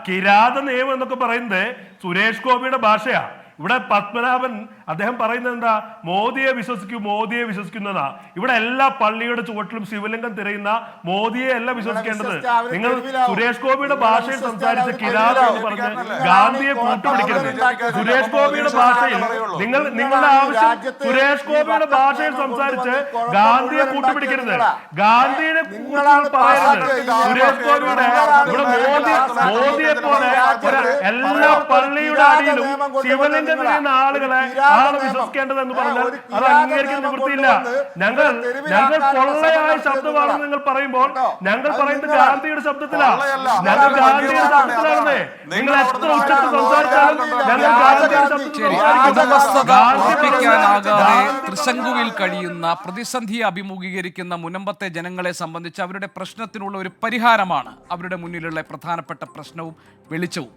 കിരാത നിയമം എന്നൊക്കെ പറയുന്നത് സുരേഷ് ഗോപിയുടെ ഭാഷയാ. ഇവിടെ പത്മനാഭൻ അദ്ദേഹം പറയുന്നത് എന്താ? മോദിയെ വിശ്വസിക്കുന്നതാ. ഇവിടെ എല്ലാ പള്ളിയുടെ ചുവട്ടിലും ശിവലിംഗം തിരയുന്ന മോദിയെ അല്ല വിശ്വസിക്കേണ്ടത്. നിങ്ങൾ സുരേഷ് ഗോപിയുടെ ഭാഷയിൽ സംസാരിച്ച കിരാത എന്ന് പറഞ്ഞ് ഗാന്ധിയെ കൂട്ടുപിടിക്കരുത്. സുരേഷ് ഗോപിയുടെ ഭാഷയിൽ നിങ്ങളുടെ ആവശ്യം സുരേഷ് ഗോപിയുടെ ഭാഷയിൽ സംസാരിച്ച് ഗാന്ധിയെ കൂട്ടുപിടിക്കരുത്. ഗാന്ധിയെ പറയരുത്. സുരേഷ് ഗോപിയുടെ ഇവിടെ മോദിയെ പോലെ എല്ലാ പള്ളിയുടെ അടിയിലും ശിവലിംഗം തിരയുന്ന ആളുകളെ വിശ്വസിക്കേണ്ടത് എന്ന് പറഞ്ഞാൽ അത് അംഗീകരിക്കാൻ നിവൃത്തിയില്ല. ഞങ്ങൾ പൊള്ളയായ ശബ്ദമാണെന്ന് നിങ്ങൾ പറയുമ്പോൾ ഞങ്ങൾ പറയുന്നത് ഗാന്ധിയുടെ ശബ്ദത്തിലാണ്. ഞങ്ങൾ ഗാന്ധിയുടെ ശബ്ദത്തിലാണ്. നിങ്ങൾ എത്ര ഉച്ചത്തിൽ സംസാരിച്ചാലും ഞങ്ങൾ ഗാന്ധിയുടെ ശബ്ദത്തിലാകാതെ തൃശങ്കുവിൽ കഴിയുന്ന പ്രതിസന്ധിയെ അഭിമുഖീകരിക്കുന്ന മുനമ്പത്തെ ജനങ്ങളെ സംബന്ധിച്ച് അവരുടെ പ്രശ്നത്തിനുള്ള ഒരു പരിഹാരമാണ് അവരുടെ മുന്നിലുള്ള പ്രധാനപ്പെട്ട പ്രശ്നവും വെളിച്ചവും.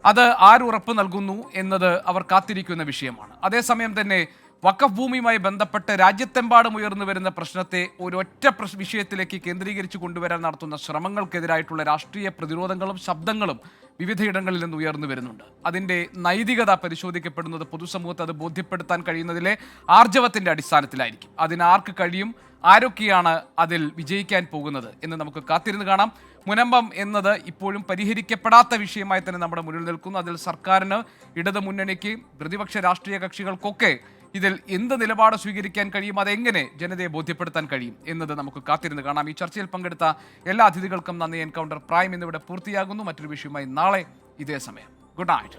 അത് ആരുറപ്പ് നൽകുന്നു എന്നത് അവർ കാത്തിരിക്കുന്ന വിഷയമാണ്. അതേസമയം തന്നെ വഖഫ് ഭൂമിയുമായി ബന്ധപ്പെട്ട് രാജ്യത്തെമ്പാടും ഉയർന്നു വരുന്ന പ്രശ്നത്തെ ഒരൊറ്റ വിഷയത്തിലേക്ക് കേന്ദ്രീകരിച്ച് കൊണ്ടുവരാൻ നടത്തുന്ന ശ്രമങ്ങൾക്കെതിരായിട്ടുള്ള രാഷ്ട്രീയ പ്രതിരോധങ്ങളും ശബ്ദങ്ങളും വിവിധയിടങ്ങളിൽ നിന്ന് ഉയർന്നു വരുന്നുണ്ട്. അതിൻ്റെ നൈതികത പരിശോധിക്കപ്പെടുന്നത് പൊതുസമൂഹത്തെ അത് ബോധ്യപ്പെടുത്താൻ കഴിയുന്നതിലെ ആർജവത്തിൻ്റെ അടിസ്ഥാനത്തിലായിരിക്കും. അതിനാർക്ക് കഴിയും, ആരൊക്കെയാണ് അതിൽ വിജയിക്കാൻ പോകുന്നത് എന്ന് നമുക്ക് കാത്തിരുന്ന് കാണാം. മുനമ്പം എന്നത് ഇപ്പോഴും പരിഹരിക്കപ്പെടാത്ത വിഷയമായി തന്നെ നമ്മുടെ മുന്നിൽ നിൽക്കുന്നു. അതിൽ സർക്കാരിന്, ഇടതു മുന്നണിക്ക്, പ്രതിപക്ഷ രാഷ്ട്രീയ കക്ഷികൾക്കൊക്കെ ഇതിൽ എന്ത് നിലപാട് സ്വീകരിക്കാൻ കഴിയും, അതെങ്ങനെ ജനതയെ ബോധ്യപ്പെടുത്താൻ കഴിയും എന്നത് നമുക്ക് കാത്തിരുന്ന് കാണാം. ഈ ചർച്ചയിൽ പങ്കെടുത്ത എല്ലാ അതിഥികൾക്കും നന്ദി. എൻകൗണ്ടർ പ്രൈം എന്നിവിടെ പൂർത്തിയാകുന്നു. മറ്റൊരു വിഷയവുമായി നാളെ ഇതേ സമയം. Good night.